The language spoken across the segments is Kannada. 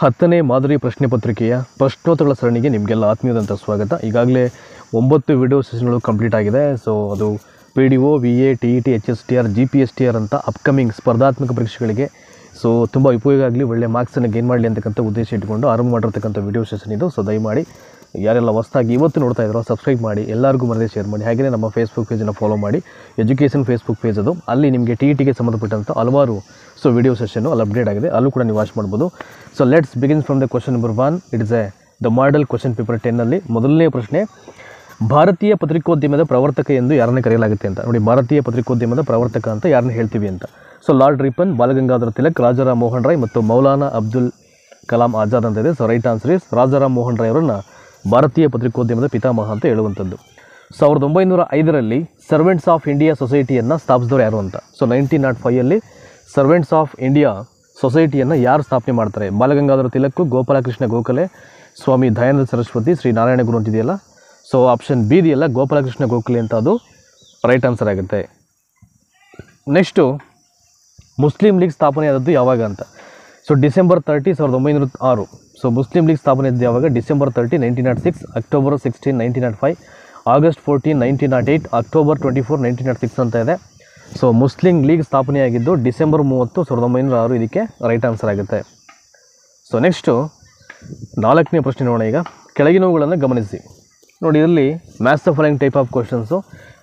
10ನೇ ಮಾದರಿ ಪ್ರಶ್ನೆ ಪತ್ರಿಕೆಯ ಪ್ರಶ್ನೋತ್ತರಗಳ ಸರಣಿಗೆ ನಿಮಗೆಲ್ಲ ಆತ್ಮೀಯವಾದಂಥ ಸ್ವಾಗತ. ಈಗಾಗಲೇ 9 ವಿಡಿಯೋ ಸೆಷನ್ಗಳು ಕಂಪ್ಲೀಟ್ ಆಗಿದೆ. ಸೊ ಅದು PDO, VA, TET, HSTR, GPSTR ಅಂತ ಅಪ್ಕಮಿಂಗ್ ಸ್ಪರ್ಧಾತ್ಮಕ ಪರೀಕ್ಷೆಗಳಿಗೆ ಸೊ ತುಂಬ ಉಪಯೋಗ ಆಗಲಿ, ಒಳ್ಳೆ ಮಾರ್ಕ್ಸನ್ನು ಗೇನ್ ಮಾಡಲಿ ಅಂತಕ್ಕಂಥ ಉದ್ದೇಶ ಇಟ್ಕೊಂಡು ಆರಂಭ ಮಾಡಿರ್ತಕ್ಕಂಥ ವಿಡಿಯೋ ಸೆಷನ್ ಇದು. ಸೊ ದಯಮಾಡಿ ಯಾರೆಲ್ಲ ಹೊಸದಾಗಿ ಇವತ್ತು ನೋಡ್ತಾ ಇದ್ದಾರೋ ಸಬ್ಸ್ಕ್ರೈಬ್ ಮಾಡಿ, ಎಲ್ಲರಿಗೂ ಮರದೇ ಶೇರ್ ಮಾಡಿ. ಹಾಗೆಯೇ ನಮ್ಮ ಫೇಸ್ಬುಕ್ ಪೇಜನ್ನು ಫಾಲೋ ಮಾಡಿ, ಎಜುಕೇಷನ್ ಫೇಸ್ಬುಕ್ ಪೇಜ್ ಅದು. ಅಲ್ಲಿ ನಿಮಗೆ TETಗೆ ಸಂಬಂಧಪಟ್ಟಂಥ ಹಲವಾರು ಸೊ ವಿಡಿಯೋ ಸೆಷನ್ನು ಅಲ್ಲಿ ಅಪ್ಡೇಟ್ ಆಗಿದೆ, ಅಲ್ಲೂ ಕೂಡ ನೀವು ವಾಚ್ ಮಾಡ್ಬೋದು. So let's begin from the question number 1. It is the model question paper 10ನಲ್ಲಿ ಮೊದಲನೇ ಪ್ರಶ್ನೆ, ಭಾರತೀಯ ಪತ್ರಿಕೋದ್ಯಮದ ಪ್ರವರ್ತಕ ಎಂದು ಯಾರನ್ನು ಕರೆಯಲಾಗುತ್ತೆ ಅಂತ. ನೋಡಿ, ಭಾರತೀಯ ಪತ್ರಿಕೋದ್ಯಮದ ಪ್ರವರ್ತಕ ಅಂತ ಯಾರನ್ನ ಹೇಳ್ತೀವಿ ಅಂತ. So Lord Ripon, Balagangadhara Tilak, Rajaram Mohan Roy ಮತ್ತು ಮೌಲಾನಾ ಅಬ್ದುಲ್ ಕಲಾಂ ಆಜಾದ್ ಅಂತ ಇದೆ. So right answer is Rajaram Mohan Roy ಅವರನ್ನು ಭಾರತೀಯ ಪತ್ರಿಕೋದ್ಯಮದ ಪಿತಾಮಹ ಅಂತ ಹೇಳುವಂಥದ್ದು. 1905ರಲ್ಲಿ ಸರ್ವೆಂಟ್ಸ್ ಆಫ್ ಇಂಡಿಯಾ ಸೊಸೈಟಿಯನ್ನು ಸ್ಥಾಪಿಸಿದವರು ಯಾರು ಅಂತ. ಸೊ 1905ಯಲ್ಲಿ ಸರ್ವೆಂಟ್ಸ್ ಆಫ್ ಇಂಡಿಯಾ ಸೊಸೈಟಿಯನ್ನು ಯಾರು ಸ್ಥಾಪನೆ ಮಾಡ್ತಾರೆ? ಬಾಲಗಂಗಾಧರ ತಿಲಕ್, ಗೋಪಾಲಕೃಷ್ಣ ಗೋಖಲೆ, ಸ್ವಾಮಿ ದಯಾನಂದ ಸರಸ್ವತಿ, ಶ್ರೀ ನಾರಾಯಣ ಗುರು ಅಂತಿದೆಯಲ್ಲ. ಸೊ ಆಪ್ಷನ್ ಬಿ ಇದೆಯಲ್ಲ, ಗೋಪಾಲಕೃಷ್ಣ ಗೋಖಲೆ ಅಂತ, ಅದು ರೈಟ್ ಆನ್ಸರ್ ಆಗುತ್ತೆ. ನೆಕ್ಸ್ಟು, ಮುಸ್ಲಿಂ ಲೀಗ್ ಸ್ಥಾಪನೆ ಆದದ್ದು ಯಾವಾಗ ಅಂತ. So December 30, 1906. So Muslim league ಸ್ಥಾಪನೆ ಇದ್ದು ಯಾವಾಗ? ಡಿಸೆಂಬರ್ 30, 1906, ಅಕ್ಟೋಬರ್ 16, 1905, ಆಗಸ್ಟ್ 14, 1908, ಅಕ್ಟೋಬರ್ 24, 1906 ಅಂತ ಇದೆ. ಸೊ ಮುಸ್ಲಿಂ ಲೀಗ್ ಸ್ಥಾಪನೆಯಾಗಿದ್ದು ಡಿಸೆಂಬರ್ 30, 1906 ಇದಕ್ಕೆ ರೈಟ್ ಆನ್ಸರ್ ಆಗುತ್ತೆ. ಸೊ ನೆಕ್ಸ್ಟು 4ನೇ ಪ್ರಶ್ನೆ ನೋಡೋಣ. ಈಗ ಕೆಳಗಿನವುಗಳನ್ನು ಗಮನಿಸಿ. ನೋಡಿ, ಇದರಲ್ಲಿ match the following type of questions.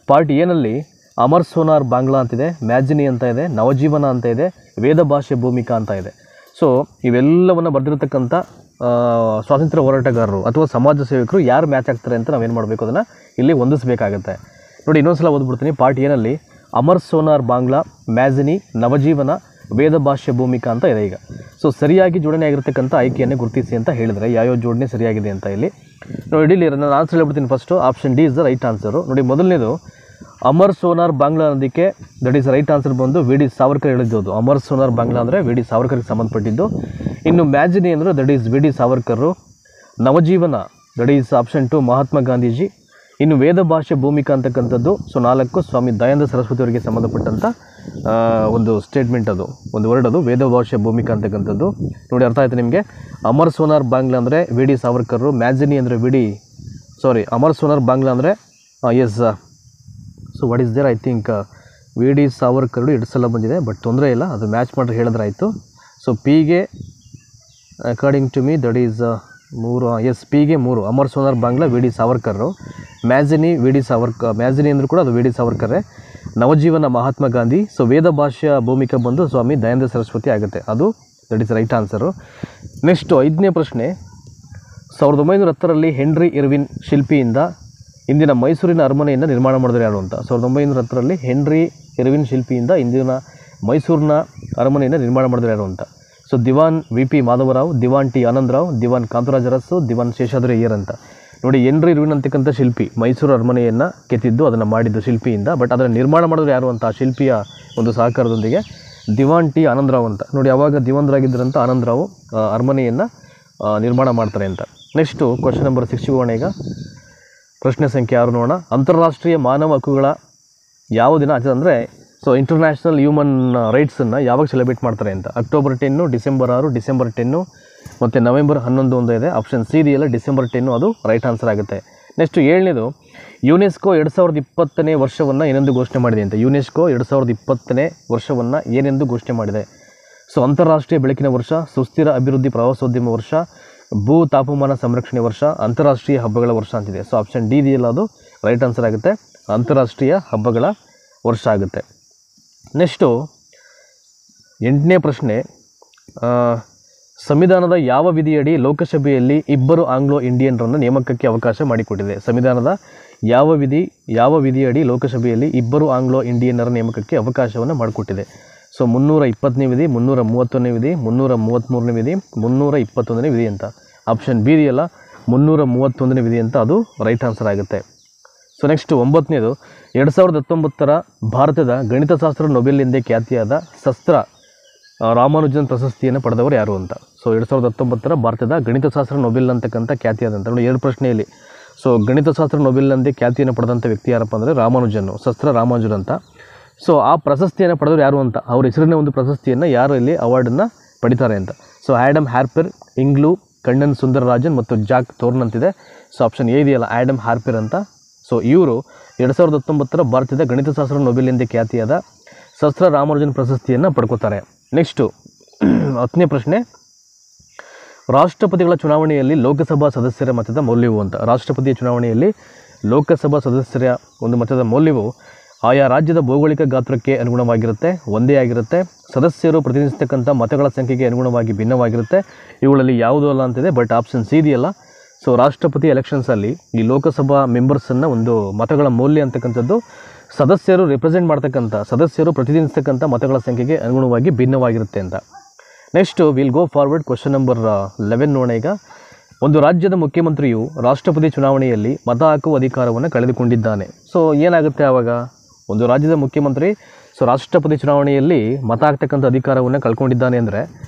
Part ಎನಲ್ಲಿ ಅಮರ್ ಸೋನಾರ್ ಬಾಂಗ್ಲಾ ಅಂತಿದೆ, ಮ್ಯಾಜಿನಿ ಅಂತ ಇದೆ, ನವಜೀವನ ಅಂತ ಇದೆ, ವೇದ ಭಾಷೆ ಭೂಮಿಕಾ ಅಂತ ಇದೆ. ಸೊ ಇವೆಲ್ಲವನ್ನು ಬರೆದಿರತಕ್ಕಂಥ ಸ್ವಾತಂತ್ರ್ಯ ಹೋರಾಟಗಾರರು ಅಥವಾ ಸಮಾಜ ಸೇವಕರು ಯಾರು ಮ್ಯಾಚ್ ಆಗ್ತಾರೆ ಅಂತ ನಾವೇನು ಮಾಡಬೇಕು, ಅದನ್ನು ಇಲ್ಲಿ ಹೊಂದಿಸಬೇಕಾಗುತ್ತೆ. ನೋಡಿ, ಇನ್ನೊಂದು ಸಲ ಓದ್ಬಿಡ್ತೀನಿ. ಪಾರ್ಟ್ ಎನಲ್ಲಿ ಅಮರ್ ಸೋನಾರ್ ಬಾಂಗ್ಲಾ, ಮ್ಯಾಜಿನಿ, ನವಜೀವನ, ವೇದ ಭಾಷೆ ಭೂಮಿಕಾ ಅಂತ ಇದೆ. ಈಗ ಸೊ ಸರಿಯಾಗಿ ಜೋಡಣೆ ಆಗಿರ್ತಕ್ಕಂಥ ಆಯ್ಕೆಯನ್ನು ಗುರುತಿಸಿ ಅಂತ ಹೇಳಿದರೆ ಯಾವ್ಯಾವ ಜೋಡಣೆ ಸರಿಯಾಗಿದೆ ಅಂತ ಇಲ್ಲಿ ನೋಡಿ. ಇಲ್ಲಿ ನಾನು ಆನ್ಸರ್ ಹೇಳ್ಬಿಡ್ತೀನಿ. First option D is the right answer. ನೋಡಿ, ಮೊದಲನೇದು ಅಮರ್ ಸೋನಾರ್ ಬಾಂಗ್ಲಾ ಅನ್ನೋದಕ್ಕೆ ದಟ್ ಈಸ್ ರೈಟ್ ಆನ್ಸರ್ ಬಂದು ವಿ ಡಿ ಸಾವರ್ಕರ್ ಹೇಳಿದ್ದು. ಅಮರ್ ಸೋನಾರ್ ಬಾಂಗ್ಲಾ ಅಂದರೆ ವಿ ಡಿ ಸಾವರ್ಕರ್ಗೆ ಸಂಬಂಧಪಟ್ಟಿದ್ದು. ಇನ್ನು ಮ್ಯಾಜಿನಿ ಅಂದರೆ that is V D Savarkar. Navajivan that is option 2 Mahatma Gandhiji. ಇನ್ನು ವೇದ ಭಾಷೆ ಭೂಮಿಕಾ ಅಂತಕ್ಕಂಥದ್ದು ಸೊ 4 ಸ್ವಾಮಿ ದಯಾನಂದ ಸರಸ್ವತಿ ಅವರಿಗೆ ಸಂಬಂಧಪಟ್ಟಂಥ ಒಂದು ಸ್ಟೇಟ್ಮೆಂಟ್, ಅದು ಒಂದು ವರ್ಡ್, ಅದು ವೇದ ಭಾಷೆ ಭೂಮಿಕಾ ಅಂತಕ್ಕಂಥದ್ದು. ನೋಡಿ, ಅರ್ಥ ಆಯಿತು ನಿಮಗೆ. ಅಮರ್ ಸೋನಾರ್ ಬಾಂಗ್ಲಾ ಅಂದರೆ ವಿ ಡಿ ಸಾವರ್ಕರು, ಮ್ಯಾಜಿನಿ ಅಂದರೆ ಅಮರ್ ಸೋನಾರ್ ಬಾಂಗ್ಲಾ ಅಂದರೆ yes. So what is there, I think V D Savarkar 2 ಸಲ ಬಂದಿದೆ, ಬಟ್ ತೊಂದರೆ ಇಲ್ಲ, ಅದು ಮ್ಯಾಚ್ ಮಾಡಿ ಹೇಳಿದ್ರೆ ಆಯಿತು. ಸೊ ಪಿಗೆ according to me that is 3. Yes, ಪಿಗೆ 3 Amar Sonar Bangla V D Savarkar, Mazzini V D Savarkar, Mazzini ಅಂದರೂ ಕೂಡ ಅದು ವಿ ಡಿ ಸಾವರ್ಕರೇ, ನವಜೀವನ ಮಹಾತ್ಮ ಗಾಂಧಿ. ಸೊ ವೇದ ಭಾಷೆಯ ಭೂಮಿಕಾ ಬಂದು ಸ್ವಾಮಿ ದಯಾನಂದ ಸರಸ್ವತಿ ಆಗುತ್ತೆ, ಅದು that is right answer. Next 5ನೇ ಪ್ರಶ್ನೆ, 1910ರಲ್ಲಿ ಹೆನ್ರಿ ಇರ್ವಿನ್ ಶಿಲ್ಪಿಯಿಂದ ಇಂದಿನ ಮೈಸೂರಿನ ಅರಮನೆಯನ್ನು ನಿರ್ಮಾಣ ಮಾಡಿದ್ರು ಯಾರು ಅಂತ. 1910ರಲ್ಲಿ ಹೆನ್ರಿ ಇರ್ವಿನ್ ಶಿಲ್ಪಿಯಿಂದ ಇಂದಿನ ಮೈಸೂರಿನ ಅರಮನೆಯನ್ನು ನಿರ್ಮಾಣ ಮಾಡಿದ್ರು ಯಾರು ಅಂತ. ಸೊ ದಿವಾನ್ VP ಮಾಧವರಾವ್, ದಿವಾನ್ T ಆನಂದರಾವ್, ದಿವಾನ್ ಕಾಂತರಾಜ ಅರಸು, ದಿವಾನ್ ಶೇಷಾದ್ರಿ ಅಯ್ಯರ್ ಅಂತ. ನೋಡಿ, ಹೆನ್ರಿ ಇರ್ವಿನ್ ಅಂತಕ್ಕಂಥ ಶಿಲ್ಪಿ ಮೈಸೂರು ಅರಮನೆಯನ್ನು ಕೆತ್ತಿದ್ದು, ಅದನ್ನು ಮಾಡಿದ್ದು ಶಿಲ್ಪಿಯಿಂದ. ಬಟ್ ಅದನ್ನು ನಿರ್ಮಾಣ ಮಾಡಿದ್ರು ಯಾರು ಅಂತ, ಆ ಶಿಲ್ಪಿಯ ಒಂದು ಸಹಕಾರದೊಂದಿಗೆ ದಿವಾನ್ T ಆನಂದರಾವ್ ಅಂತ. ನೋಡಿ, ಅವಾಗ ದಿವಾನರಾಗಿದ್ದರಂಥ ಆನಂದರಾವ್ ಅರಮನೆಯನ್ನು ನಿರ್ಮಾಣ ಮಾಡ್ತಾರೆ ಅಂತ. ನೆಕ್ಸ್ಟು ಕ್ವಶನ್ ನಂಬರ್ 6 ಹೋಗೋಣ. ಈಗ ಪ್ರಶ್ನೆ ಸಂಖ್ಯೆ 6 ನೋಡೋಣ. ಅಂತಾರಾಷ್ಟ್ರೀಯ ಮಾನವ ಹಕ್ಕುಗಳ ಯಾವ ದಿನ ಅಂದರೆ ಸೊ ಇಂಟರ್ನ್ಯಾಷನಲ್ ಹ್ಯೂಮನ್ ರೈಟ್ಸನ್ನು ಯಾವಾಗ ಸೆಲೆಬ್ರೇಟ್ ಮಾಡ್ತಾರೆ ಅಂತ. ಅಕ್ಟೋಬರ್ 10, ಡಿಸೆಂಬರ್ 6, ಡಿಸೆಂಬರ್ 10 ಮತ್ತು ನವೆಂಬರ್ 11 ಒಂದು ಇದೆ. ಆಪ್ಷನ್ ಸಿ ಇದೆಯಲ್ಲ, ಡಿಸೆಂಬರ್ 10, ಅದು ರೈಟ್ ಆನ್ಸರ್ ಆಗುತ್ತೆ. ನೆಕ್ಸ್ಟ್ 7ನೇದು, ಯುನೆಸ್ಕೋ 2020ನೇ ವರ್ಷವನ್ನು ಏನೆಂದು ಘೋಷಣೆ ಮಾಡಿದೆ ಅಂತ. ಯುನೆಸ್ಕೋ 2020ನೇ ವರ್ಷವನ್ನು ಏನೆಂದು ಘೋಷಣೆ ಮಾಡಿದೆ. ಸೊ ಅಂತಾರಾಷ್ಟ್ರೀಯ ಬೆಳಕಿನ ವರ್ಷ, ಸುಸ್ಥಿರ ಅಭಿವೃದ್ಧಿ ಪ್ರವಾಸೋದ್ಯಮ ವರ್ಷ, ಭೂ ತಾಪಮಾನ ಸಂರಕ್ಷಣೆ ವರ್ಷ, ಅಂತಾರಾಷ್ಟ್ರೀಯ ಹಬ್ಬಗಳ ವರ್ಷ ಅಂತಿದೆ. ಸೊ ಆಪ್ಷನ್ ಡಿ ಇದೆಯಲ್ಲ, ಅದು ರೈಟ್ ಆನ್ಸರ್ ಆಗುತ್ತೆ, ಅಂತಾರಾಷ್ಟ್ರೀಯ ಹಬ್ಬಗಳ ವರ್ಷ ಆಗುತ್ತೆ. ನೆಕ್ಸ್ಟು 8ನೇ ಪ್ರಶ್ನೆ, ಸಂವಿಧಾನದ ಯಾವ ವಿಧಿಯಡಿ ಲೋಕಸಭೆಯಲ್ಲಿ 2 ಆಂಗ್ಲೋ ಇಂಡಿಯನ್ರನ್ನು ನೇಮಕಕ್ಕೆ ಅವಕಾಶ ಮಾಡಿಕೊಟ್ಟಿದೆ. ಸಂವಿಧಾನದ ಯಾವ ವಿಧಿಯಡಿ ಲೋಕಸಭೆಯಲ್ಲಿ 2 ಆಂಗ್ಲೋ ಇಂಡಿಯನ್ನರ ನೇಮಕಕ್ಕೆ ಅವಕಾಶವನ್ನು ಮಾಡಿಕೊಟ್ಟಿದೆ. ಸೊ 320ನೇ ವಿಧಿ, 331ನೇ ವಿಧಿ, 333ನೇ ವಿಧಿ, 321ನೇ ವಿಧಿ ಅಂತ. ಆಪ್ಷನ್ ಬಿ ಇದೆಯಲ್ಲ, 331ನೇ ವಿಧಿ ಅಂತ, ಅದು ರೈಟ್ ಆನ್ಸರ್ ಆಗುತ್ತೆ. ಸೊ ನೆಕ್ಸ್ಟ್ 9ನೇದು, 2019ರ ಭಾರತದ ಗಣಿತಶಾಸ್ತ್ರ ನೊಬೆಲ್ ಎಂದೇ ಖ್ಯಾತಿಯಾದ ಶಸ್ತ್ರ ರಾಮಾನುಜನ್ ಪ್ರಶಸ್ತಿಯನ್ನು ಪಡೆದವರು ಯಾರು ಅಂತ. ಸೊ 2019ರ ಭಾರತದ ಗಣಿತಶಾಸ್ತ್ರ ನೊಬೆಲ್ ಅಂತಕ್ಕಂಥ ಖ್ಯಾತಿಯಾದಂಥ ನೋಡಿ 2 ಪ್ರಶ್ನೆಯಲ್ಲಿ. ಸೊ ಗಣಿತಶಾಸ್ತ್ರ ನೊಬೆಲ್ ಎಂದೇ ಖ್ಯಾತಿಯನ್ನು ಪಡೆದಂಥ ವ್ಯಕ್ತಿ ಯಾರಪ್ಪ ಅಂದರೆ ರಾಮಾನುಜನ್, ಶಸ್ತ್ರ ರಾಮಾನುಜನ್ ಅಂತ. ಸೊ ಆ ಪ್ರಶಸ್ತಿಯನ್ನು ಪಡೆದವರು ಯಾರು ಅಂತ, ಅವ್ರ ಹೆಸರಿನ ಒಂದು ಪ್ರಶಸ್ತಿಯನ್ನು ಯಾರು ಇಲ್ಲಿ ಅವಾರ್ಡನ್ನು ಪಡಿತಾರೆ ಅಂತ. ಸೊ ಆ್ಯಡಮ್ ಹಾರ್ಪರ್, ಇಂಗ್ಲೂ, ಕಣ್ಣನ್ ಸುಂದರರಾಜನ್ ಮತ್ತು ಜಾಕ್ ಥೋರ್ನ್ ಅಂತಿದೆ. ಸೊ ಆಪ್ಷನ್ ಎ ಇದೆಯಲ್ಲ ಆ್ಯಡಮ್ ಹಾರ್ಪರ್ ಅಂತ. ಸೊ ಇವರು 2019 ಭಾರತದ ಗಣಿತಶಾಸ್ತ್ರ ನೊಬೆಲ್ ಎಂದೇ ಖ್ಯಾತಿಯಾದ ಸಹಸ್ರ ರಾಮಾನುಜನ್ ಪ್ರಶಸ್ತಿಯನ್ನು ಪಡ್ಕೋತಾರೆ. ನೆಕ್ಸ್ಟು 10ನೇ ಪ್ರಶ್ನೆ, ರಾಷ್ಟ್ರಪತಿಗಳ ಚುನಾವಣೆಯಲ್ಲಿ ಲೋಕಸಭಾ ಸದಸ್ಯರ ಮತದ ಮೌಲ್ಯವು ಅಂತ. ರಾಷ್ಟ್ರಪತಿಯ ಚುನಾವಣೆಯಲ್ಲಿ ಲೋಕಸಭಾ ಸದಸ್ಯರ ಒಂದು ಮತದ ಮೌಲ್ಯವು ಆಯಾ ರಾಜ್ಯದ ಭೌಗೋಳಿಕ ಗಾತ್ರಕ್ಕೆ ಅನುಗುಣವಾಗಿರುತ್ತೆ, ಒಂದೇ ಆಗಿರುತ್ತೆ. ಸದಸ್ಯರು ಪ್ರತಿನಿಧಿಸ್ತಕ್ಕಂಥ ಮತಗಳ ಸಂಖ್ಯೆಗೆ ಅನುಗುಣವಾಗಿ ಭಿನ್ನವಾಗಿರುತ್ತೆ. ಇವುಗಳಲ್ಲಿ ಯಾವುದೂ ಅಲ್ಲ ಅಂತಿದೆ, ಬಟ್ ಆಪ್ಷನ್ ಸಿ ಇದೆಯಲ್ಲ. ಸೊ ರಾಷ್ಟ್ರಪತಿ ಎಲೆಕ್ಷನ್ಸಲ್ಲಿ ಈ ಲೋಕಸಭಾ ಮೆಂಬರ್ಸನ್ನು ಒಂದು ಮತಗಳ ಮೌಲ್ಯ ಅಂತಕ್ಕಂಥದ್ದು ಸದಸ್ಯರು ರಿಪ್ರೆಸೆಂಟ್ ಮಾಡ್ತಕ್ಕಂಥ, ಸದಸ್ಯರು ಪ್ರತಿನಿಧಿಸ್ತಕ್ಕಂಥ ಮತಗಳ ಸಂಖ್ಯೆಗೆ ಅನುಗುಣವಾಗಿ ಭಿನ್ನವಾಗಿರುತ್ತೆ ಅಂತ. Next will go forward question number 11 ನೋಡೋಣ. ಈಗ ಒಂದು ರಾಜ್ಯದ ಮುಖ್ಯಮಂತ್ರಿಯು ರಾಷ್ಟ್ರಪತಿ ಚುನಾವಣೆಯಲ್ಲಿ ಮತ ಹಾಕುವ ಅಧಿಕಾರವನ್ನು ಕಳೆದುಕೊಂಡಿದ್ದಾನೆ. ಸೊ ಏನಾಗುತ್ತೆ ಆವಾಗ? ಒಂದು ರಾಜ್ಯದ ಮುಖ್ಯಮಂತ್ರಿ ರಾಷ್ಟ್ರಪತಿ ಚುನಾವಣೆಯಲ್ಲಿ ಮತ ಹಾಕ್ತಕ್ಕಂಥ ಅಧಿಕಾರವನ್ನು ಕಳ್ಕೊಂಡಿದ್ದಾನೆ ಅಂದರೆ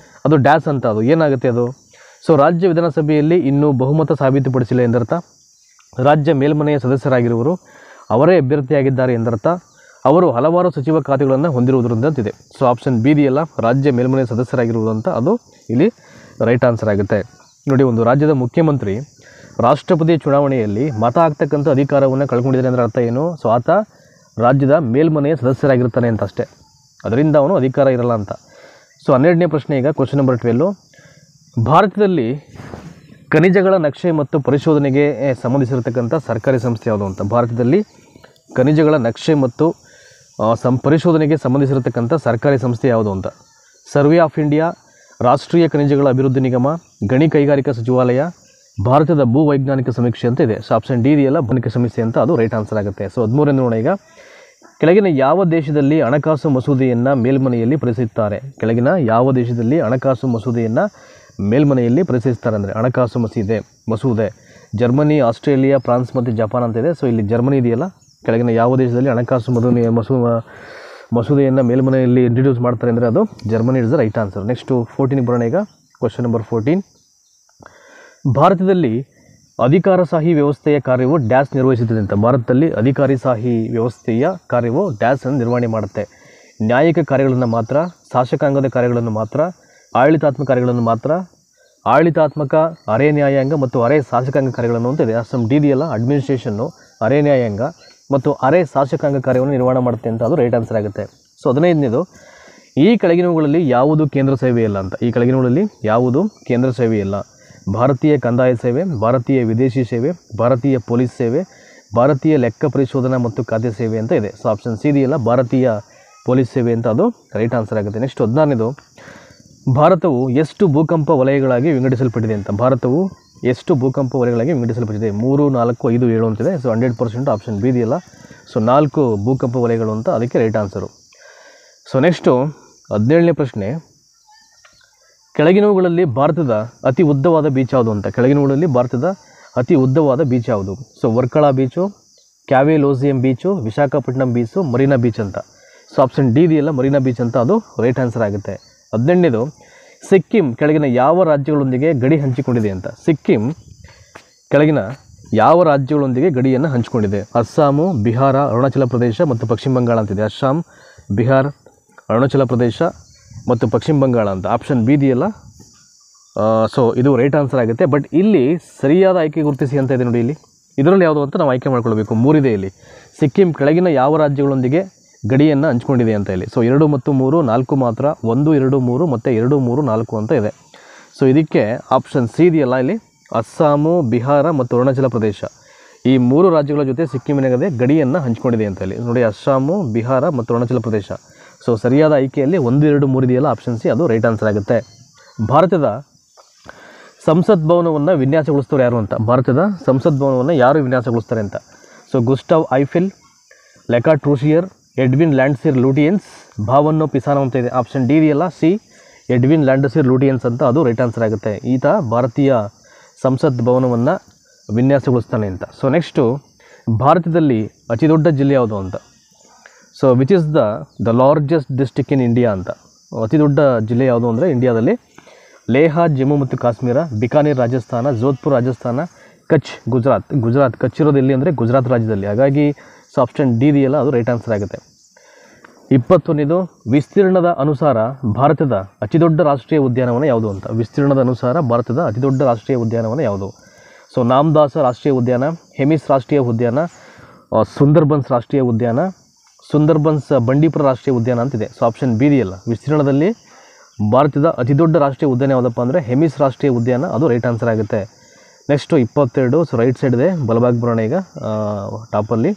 ಅದು ಡ್ಯಾಸ್ ಅಂತ. ಅದು ಏನಾಗುತ್ತೆ ಅದು? ಸೊ ರಾಜ್ಯ ವಿಧಾನಸಭೆಯಲ್ಲಿ ಇನ್ನೂ ಬಹುಮತ ಸಾಬೀತುಪಡಿಸಿಲ್ಲ ಎಂದರ್ಥ. ರಾಜ್ಯ ಮೇಲ್ಮನೆಯ ಸದಸ್ಯರಾಗಿರುವರು ಅವರೇ ಅಭ್ಯರ್ಥಿಯಾಗಿದ್ದಾರೆ ಎಂದರ್ಥ. ಅವರು ಹಲವಾರು ಸಚಿವ ಖಾತೆಗಳನ್ನು ಹೊಂದಿರುವುದರಿಂದ ಅಂತಿದೆ. ಸೊ ಆಪ್ಷನ್ ಬಿ ಇದೆಯಲ್ಲ, ರಾಜ್ಯ ಮೇಲ್ಮನೆಯ ಸದಸ್ಯರಾಗಿರುವುದು ಅಂತ, ಅದು ಇಲ್ಲಿ ರೈಟ್ ಆನ್ಸರ್ ಆಗುತ್ತೆ. ನೋಡಿ, ಒಂದು ರಾಜ್ಯದ ಮುಖ್ಯಮಂತ್ರಿ ರಾಷ್ಟ್ರಪತಿ ಚುನಾವಣೆಯಲ್ಲಿ ಮತ ಹಾಕ್ತಕ್ಕಂಥ ಅಧಿಕಾರವನ್ನು ಕಳ್ಕೊಂಡಿದ್ದಾನೆ ಅಂದರೆ ಅರ್ಥ ಏನು? ಸೊ ಆತ ರಾಜ್ಯದ ಮೇಲ್ಮನೆಯ ಸದಸ್ಯರಾಗಿರ್ತಾನೆ ಅಂತ ಅಷ್ಟೇ, ಅದರಿಂದ ಅವನು ಅಧಿಕಾರ ಇರಲ್ಲ ಅಂತ. ಸೊ 12ನೇ ಪ್ರಶ್ನೆ ಈಗ ಕ್ವಶನ್ ನಂಬರ್ 12, ಭಾರತದಲ್ಲಿ ಖನಿಜಗಳ ನಕ್ಷೆ ಮತ್ತು ಪರಿಶೋಧನೆಗೆ ಸಂಬಂಧಿಸಿರತಕ್ಕಂಥ ಸರ್ಕಾರಿ ಸಂಸ್ಥೆ ಯಾವುದು ಅಂತ. ಭಾರತದಲ್ಲಿ ಖನಿಜಗಳ ನಕ್ಷೆ ಮತ್ತು ಪರಿಶೋಧನೆಗೆ ಸಂಬಂಧಿಸಿರತಕ್ಕಂಥ ಸರ್ಕಾರಿ ಸಂಸ್ಥೆ ಯಾವುದು ಅಂತ. ಸರ್ವೆ ಆಫ್ ಇಂಡಿಯಾ, ರಾಷ್ಟ್ರೀಯ ಖನಿಜಗಳ ಅಭಿವೃದ್ಧಿ ನಿಗಮ, ಗಣಿ ಕೈಗಾರಿಕಾ ಸಚಿವಾಲಯ, ಭಾರತದ ಭೂ ವೈಜ್ಞಾನಿಕ ಸಮೀಕ್ಷೆ ಅಂತ ಇದೆ. ಸೊ ಆಪ್ಷನ್ ಡಿ ಇದೆಯಲ್ಲ, ಭೂನಿಕ ಸಮೀಕ್ಷೆ ಅಂತ, ಅದು ರೈಟ್ ಆನ್ಸರ್ ಆಗುತ್ತೆ. ಸೊ 13ನೇ ನೋಡೋಣ. ಈಗ ಕೆಳಗಿನ ಯಾವ ದೇಶದಲ್ಲಿ ಹಣಕಾಸು ಮಸೂದೆಯನ್ನು ಮೇಲ್ಮನೆಯಲ್ಲಿ ಪರಿಶೀಲಿಸುತ್ತಾರೆ? ಕೆಳಗಿನ ಯಾವ ದೇಶದಲ್ಲಿ ಹಣಕಾಸು ಮಸೂದೆಯನ್ನು ಮೇಲ್ಮನೆಯಲ್ಲಿ ಪರಿಶೀಲಿಸ್ತಾರೆ ಅಂದರೆ ಹಣಕಾಸು ಮಸೂದೆ ಜರ್ಮನಿ, ಆಸ್ಟ್ರೇಲಿಯಾ, ಫ್ರಾನ್ಸ್ ಮತ್ತು ಜಪಾನ್ ಅಂತ ಇದೆ. ಸೊ ಇಲ್ಲಿ ಜರ್ಮನಿ ಇದೆಯಲ್ಲ, ಕೆಳಗಿನ ಯಾವ ದೇಶದಲ್ಲಿ ಹಣಕಾಸು ಮಸೂದೆಯನ್ನು ಮೇಲ್ಮನೆಯಲ್ಲಿ ಇಂಟ್ರಡ್ಯೂಸ್ ಮಾಡ್ತಾರೆ ಅಂದರೆ ಅದು Germany is the right answer. Next 14ಗೆ ಬರೋಣ. ಈಗ ಕ್ವಶನ್ ನಂಬರ್ 14, ಭಾರತದಲ್ಲಿ ಅಧಿಕಾರಶಾಹಿ ವ್ಯವಸ್ಥೆಯ ಕಾರ್ಯವು ಡ್ಯಾಶ್ ನಿರ್ವಹಿಸುತ್ತದೆ ಅಂತ. ಭಾರತದಲ್ಲಿ ಅಧಿಕಾರಶಾಹಿ ವ್ಯವಸ್ಥೆಯ ಕಾರ್ಯವು ಡ್ಯಾಶ್ ಅನ್ನು ನಿರ್ವಹಣೆ ಮಾಡುತ್ತೆ. ನ್ಯಾಯಿಕ ಕಾರ್ಯಗಳನ್ನು ಮಾತ್ರ, ಶಾಸಕಾಂಗದ ಕಾರ್ಯಗಳನ್ನು ಮಾತ್ರ, ಆಡಳಿತಾತ್ಮಕ ಕಾರ್ಯಗಳನ್ನು ಮಾತ್ರ, ಆಡಳಿತಾತ್ಮಕ, ಅರೆ ನ್ಯಾಯಾಂಗ ಮತ್ತು ಅರೆ ಶಾಸಕಾಂಗ ಕಾರ್ಯಗಳನ್ನು ಅಂತ ಇದೆ. ಆಪ್ಷನ್ ಡಿ ಇದೆಯಲ್ಲ, ಅಡ್ಮಿನಿಸ್ಟ್ರೇಷನ್ನು, ಅರೆ ನ್ಯಾಯಾಂಗ ಮತ್ತು ಅರೆ ಶಾಸಕಾಂಗ ಕಾರ್ಯವನ್ನು ನಿರ್ವಹಣೆ ಮಾಡುತ್ತೆ ಅಂತ, ಅದು ರೈಟ್ ಆನ್ಸರ್ ಆಗುತ್ತೆ. ಸೊ 15ನೇದು, ಈ ಕೆಳಗಿನವುಗಳಲ್ಲಿ ಯಾವುದು ಕೇಂದ್ರ ಸೇವೆ ಇಲ್ಲ ಅಂತ. ಈ ಕೆಳಗಿನವುಗಳಲ್ಲಿ ಯಾವುದು ಕೇಂದ್ರ ಸೇವೆ ಇಲ್ಲ? ಭಾರತೀಯ ಕಂದಾಯ ಸೇವೆ, ಭಾರತೀಯ ವಿದೇಶಿ ಸೇವೆ, ಭಾರತೀಯ ಪೊಲೀಸ್ ಸೇವೆ, ಭಾರತೀಯ ಲೆಕ್ಕ ಪರಿಶೋಧನಾ ಮತ್ತು ಖಾತೆ ಸೇವೆ ಅಂತ ಇದೆ. ಸೊ ಆಪ್ಷನ್ ಸಿ ಇದೆಯಲ್ಲ, ಭಾರತೀಯ ಪೊಲೀಸ್ ಸೇವೆ ಅಂತ, ಅದು ರೈಟ್ ಆನ್ಸರ್ ಆಗುತ್ತೆ. ನೆಕ್ಸ್ಟ್ 16ನೇದು, ಭಾರತವು ಎಷ್ಟು ಭೂಕಂಪ ವಲಯಗಳಾಗಿ ವಿಂಗಡಿಸಲ್ಪಟ್ಟಿದೆ ಅಂತ. ಭಾರತವು ಎಷ್ಟು ಭೂಕಂಪ ವಲಯಗಳಾಗಿ ವಿಂಗಡಿಸಲ್ಪಟ್ಟಿದೆ? 3, 4, 5, 7 ಅಂತಿದೆ. ಸೊ 100% ಆಪ್ಷನ್ ಬಿ ಇದೆಯಲ್ಲ. ಸೊ 4 ಭೂಕಂಪ ವಲಯಗಳು ಅಂತ, ಅದಕ್ಕೆ ರೈಟ್ ಆನ್ಸರು. ಸೊ ನೆಕ್ಸ್ಟು 17ನೇ ಪ್ರಶ್ನೆ, ಕೆಳಗಿನವುಗಳಲ್ಲಿ ಭಾರತದ ಅತಿ ಉದ್ದವಾದ ಬೀಚ್ ಯಾವುದು ಅಂತ. ಕೆಳಗಿನವುಗಳಲ್ಲಿ ಭಾರತದ ಅತಿ ಉದ್ದವಾದ ಬೀಚ್ ಯಾವುದು? So Varkala beach, Cavelossim beach, Visakhapatnam beach, Marina beach ಅಂತ. ಸೊ ಆಪ್ಷನ್ ಡಿ ಇದೆಯಲ್ಲ, ಮರೀನಾ ಬೀಚ್ ಅಂತ, ಅದು ರೈಟ್ ಆನ್ಸರ್ ಆಗುತ್ತೆ. 18ನೇದು, ಸಿಕ್ಕಿಂ ಕೆಳಗಿನ ಯಾವ ರಾಜ್ಯಗಳೊಂದಿಗೆ ಗಡಿ ಹಂಚಿಕೊಂಡಿದೆ ಅಂತ. ಸಿಕ್ಕಿಂ ಕೆಳಗಿನ ಯಾವ ರಾಜ್ಯಗಳೊಂದಿಗೆ ಗಡಿಯನ್ನು ಹಂಚಿಕೊಂಡಿದೆ? ಅಸ್ಸಾಮು, ಬಿಹಾರ, ಅರುಣಾಚಲ ಪ್ರದೇಶ ಮತ್ತು ಪಶ್ಚಿಮ ಬಂಗಾಳ ಅಂತಿದೆ. ಅಸ್ಸಾಂ, ಬಿಹಾರ್, ಅರುಣಾಚಲ ಪ್ರದೇಶ ಮತ್ತು ಪಶ್ಚಿಮ ಬಂಗಾಳ ಅಂತ. ಆಪ್ಷನ್ ಬಿ ಇದೆಯಲ್ಲ. ಸೊ ಇದು ರೈಟ್ ಆನ್ಸರ್ ಆಗುತ್ತೆ. ಬಟ್ ಇಲ್ಲಿ ಸರಿಯಾದ ಆಯ್ಕೆ ಗುರುತಿಸಿ ಅಂತ ಇದೆ ನೋಡಿ. ಇಲ್ಲಿ ಇದರಲ್ಲಿ ಯಾವುದು ಅಂತ ನಾವು ಆಯ್ಕೆ ಮಾಡ್ಕೊಳ್ಬೇಕು. 3 ಇದೆ ಇಲ್ಲಿ. ಸಿಕ್ಕಿಂ ಕೆಳಗಿನ ಯಾವ ರಾಜ್ಯಗಳೊಂದಿಗೆ ಗಡಿಯನ್ನು ಹಂಚ್ಕೊಂಡಿದೆ ಅಂತ ಇಲ್ಲಿ. ಸೊ 2 ಮತ್ತು 3, 4 ಮಾತ್ರ. 1, 2, 3 ಮತ್ತು 2, 3, 4 ಅಂತ ಇದೆ. ಸೊ ಇದಕ್ಕೆ ಆಪ್ಷನ್ ಸಿ ಇದೆಯಲ್ಲ ಇಲ್ಲಿ, ಅಸ್ಸಾಮು, ಬಿಹಾರ ಮತ್ತು ಅರುಣಾಚಲ ಪ್ರದೇಶ, ಈ 3 ರಾಜ್ಯಗಳ ಜೊತೆ ಸಿಕ್ಕಿಮಿನಗದೆ ಗಡಿಯನ್ನು ಹಂಚ್ಕೊಂಡಿದೆ ಅಂತ ಇಲ್ಲಿ ನೋಡಿ. ಅಸ್ಸಾಮು, ಬಿಹಾರ ಮತ್ತು ಅರುಣಾಚಲ ಪ್ರದೇಶ. ಸೊ ಸರಿಯಾದ ಆಯ್ಕೆಯಲ್ಲಿ 1, 2, 3 ಇದೆಯಲ್ಲ, ಆಪ್ಷನ್ ಸಿ, ಅದು ರೈಟ್ ಆನ್ಸರ್ ಆಗುತ್ತೆ. ಭಾರತದ ಸಂಸತ್ ಭವನವನ್ನು ವಿನ್ಯಾಸಗೊಳಿಸ್ತವ್ರು ಯಾರು ಅಂತ. ಭಾರತದ ಸಂಸತ್ ಭವನವನ್ನು ಯಾರು ವಿನ್ಯಾಸಗೊಳಿಸ್ತಾರೆ ಅಂತ. ಸೊ ಗುಸ್ಟಾವ್ ಐಫೆಲ್, ಲೆಕಾ ಟ್ರೂಸಿಯರ್, ಎಡ್ವಿನ್ ಲ್ಯಾಂಡ್ಸಿರ್ ಲೂಟಿಯನ್ಸ್, ಭಾವನ್ನೋ ಪಿಸಾನೋ ಅಂತ ಇದೆ. ಆಪ್ಷನ್ ಡಿ ಇದೆಯಲ್ಲ, ಸಿ, ಎಡ್ವಿನ್ ಲ್ಯಾಂಡ್ಸಿರ್ ಲೂಟಿಯನ್ಸ್ ಅಂತ, ಅದು ರೈಟ್ ಆನ್ಸರ್ ಆಗುತ್ತೆ. ಈತ ಭಾರತೀಯ ಸಂಸತ್ ಭವನವನ್ನು ವಿನ್ಯಾಸಗೊಳಿಸ್ತಾನೆ ಅಂತ. ಸೊ ನೆಕ್ಸ್ಟು, ಭಾರತದಲ್ಲಿ ಅತಿ ದೊಡ್ಡ ಜಿಲ್ಲೆ ಯಾವುದು ಅಂತ. So which is the largest district in India ಅಂತ. ಅತಿ ದೊಡ್ಡ ಜಿಲ್ಲೆ ಯಾವುದು ಅಂದರೆ ಇಂಡಿಯಾದಲ್ಲಿ ಲೇಹ ಜಮ್ಮು ಮತ್ತು ಕಾಶ್ಮೀರ, ಬಿಕಾನೇರ್ ರಾಜಸ್ಥಾನ, ಜೋಧ್ಪುರ್ ರಾಜಸ್ಥಾನ, ಕಚ್ ಗುಜರಾತ್ ಕಚ್ ಇರೋದು ಎಲ್ಲಿ ಅಂದರೆ ಗುಜರಾತ್ ರಾಜ್ಯದಲ್ಲಿ. ಹಾಗಾಗಿ ಸೊ ಆಪ್ಷನ್ ಡಿ ಇದೆಯಲ್ಲ, ಅದು ರೈಟ್ ಆನ್ಸರ್ ಆಗುತ್ತೆ. 21ನೇದು ವಿಸ್ತೀರ್ಣದ ಅನುಸಾರ ಭಾರತದ ಅತಿದೊಡ್ಡ ರಾಷ್ಟ್ರೀಯ ಉದ್ಯಾನವನ ಯಾವುದು ಅಂತ. ವಿಸ್ತೀರ್ಣದ ಅನುಸಾರ ಭಾರತದ ಅತಿದೊಡ್ಡ ರಾಷ್ಟ್ರೀಯ ಉದ್ಯಾನವನ ಯಾವುದು? ಸೊ ನಾಮದಾಸ ರಾಷ್ಟ್ರೀಯ ಉದ್ಯಾನ, ಹೆಮಿಸ್ ರಾಷ್ಟ್ರೀಯ ಉದ್ಯಾನ, ಸುಂದರ್ಬನ್ಸ್ ರಾಷ್ಟ್ರೀಯ ಉದ್ಯಾನ, ಸುಂದರ್ಬನ್ಸ್ ಬಂಡೀಪುರ ರಾಷ್ಟ್ರೀಯ ಉದ್ಯಾನ ಅಂತಿದೆ. ಸೊ ಆಪ್ಷನ್ ಬಿ ಇದೆಯಲ್ಲ, ವಿಸ್ತೀರ್ಣದಲ್ಲಿ ಭಾರತದ ಅತಿದೊಡ್ಡ ರಾಷ್ಟ್ರೀಯ ಉದ್ಯಾನ ಯಾವುದಪ್ಪ ಅಂದರೆ ಹೆಮಿಸ್ ರಾಷ್ಟ್ರೀಯ ಉದ್ಯಾನ, ಅದು ರೈಟ್ ಆನ್ಸರ್ ಆಗುತ್ತೆ. ನೆಕ್ಸ್ಟು 22, ಸೊ ರೈಟ್ ಸೈಡ್ ಇದೆ, ಬಲಭಾಗ ಬರೋಣ ಈಗ ಟಾಪಲ್ಲಿ.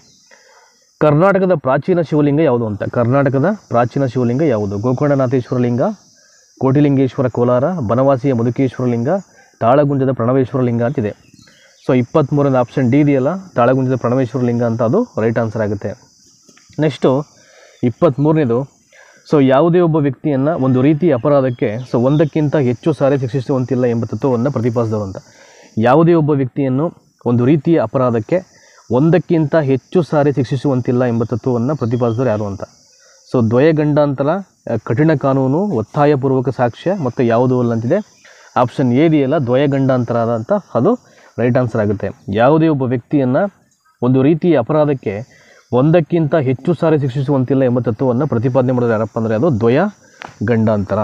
ಕರ್ನಾಟಕದ ಪ್ರಾಚೀನ ಶಿವಲಿಂಗ ಯಾವುದು ಅಂತ. ಕರ್ನಾಟಕದ ಪ್ರಾಚೀನ ಶಿವಲಿಂಗ ಯಾವುದು? ಗೋಕರ್ಣನಾಥೇಶ್ವರ ಲಿಂಗ, ಕೋಟಿಲಿಂಗೇಶ್ವರ ಕೋಲಾರ, ಬನವಾಸಿಯ ಮಧುಕೇಶ್ವರ ಲಿಂಗ, ತಾಳಗುಂಜದ ಪ್ರಣವೇಶ್ವರ ಲಿಂಗ ಅಂತಿದೆ. ಸೊ 23ನೇ ಆಪ್ಷನ್ ಡಿ ಇದೆಯಲ್ಲ, ತಾಳಗುಂಜದ ಪ್ರಣವೇಶ್ವರ ಲಿಂಗ ಅಂತ, ಅದು ರೈಟ್ ಆನ್ಸರ್ ಆಗುತ್ತೆ. ನೆಕ್ಸ್ಟು 23ನೇದು, ಸೊ ಯಾವುದೇ ಒಬ್ಬ ವ್ಯಕ್ತಿಯನ್ನು ಒಂದು ರೀತಿಯ ಅಪರಾಧಕ್ಕೆ ಸೊ ಒಂದಕ್ಕಿಂತ ಹೆಚ್ಚು ಸಾರಿ ಶಿಕ್ಷಿಸುವಂತಿಲ್ಲ ಎಂಬ ತತ್ವವನ್ನು ಪ್ರತಿಪಾದಿಸಿದವರು ಅಂತ. ಯಾವುದೇ ಒಬ್ಬ ವ್ಯಕ್ತಿಯನ್ನು ಒಂದು ರೀತಿಯ ಅಪರಾಧಕ್ಕೆ ಒಂದಕ್ಕಿಂತ ಹೆಚ್ಚು ಸಾರಿ ಶಿಕ್ಷಿಸುವಂತಿಲ್ಲ ಎಂಬ ತತ್ವವನ್ನು ಪ್ರತಿಪಾದಿಸಿದವರು ಯಾರು ಅಂತ. ಸೊ ದ್ವಯಗಂಡಾಂತರ, ಕಠಿಣ ಕಾನೂನು, ಒತ್ತಾಯಪೂರ್ವಕ ಸಾಕ್ಷ್ಯ ಮತ್ತು ಯಾವುದು ಅಲ್ಲ ಅಂತಿದೆ. ಆಪ್ಷನ್ ಎ ಇದೆಯಲ್ಲ, ದ್ವಯಗಂಡಾಂತರ ಅಂತ, ಅದು ರೈಟ್ ಆನ್ಸರ್ ಆಗುತ್ತೆ. ಯಾವುದೇ ಒಬ್ಬ ವ್ಯಕ್ತಿಯನ್ನು ಒಂದು ರೀತಿಯ ಅಪರಾಧಕ್ಕೆ ಒಂದಕ್ಕಿಂತ ಹೆಚ್ಚು ಸಾರಿ ಶಿಕ್ಷಿಸುವಂತಿಲ್ಲ ಎಂಬ ತತ್ವವನ್ನು ಪ್ರತಿಪಾದನೆ ಮಾಡೋದು ಯಾರಪ್ಪ ಅಂದರೆ ಅದು ದ್ವಯಗಂಡಾಂತರ.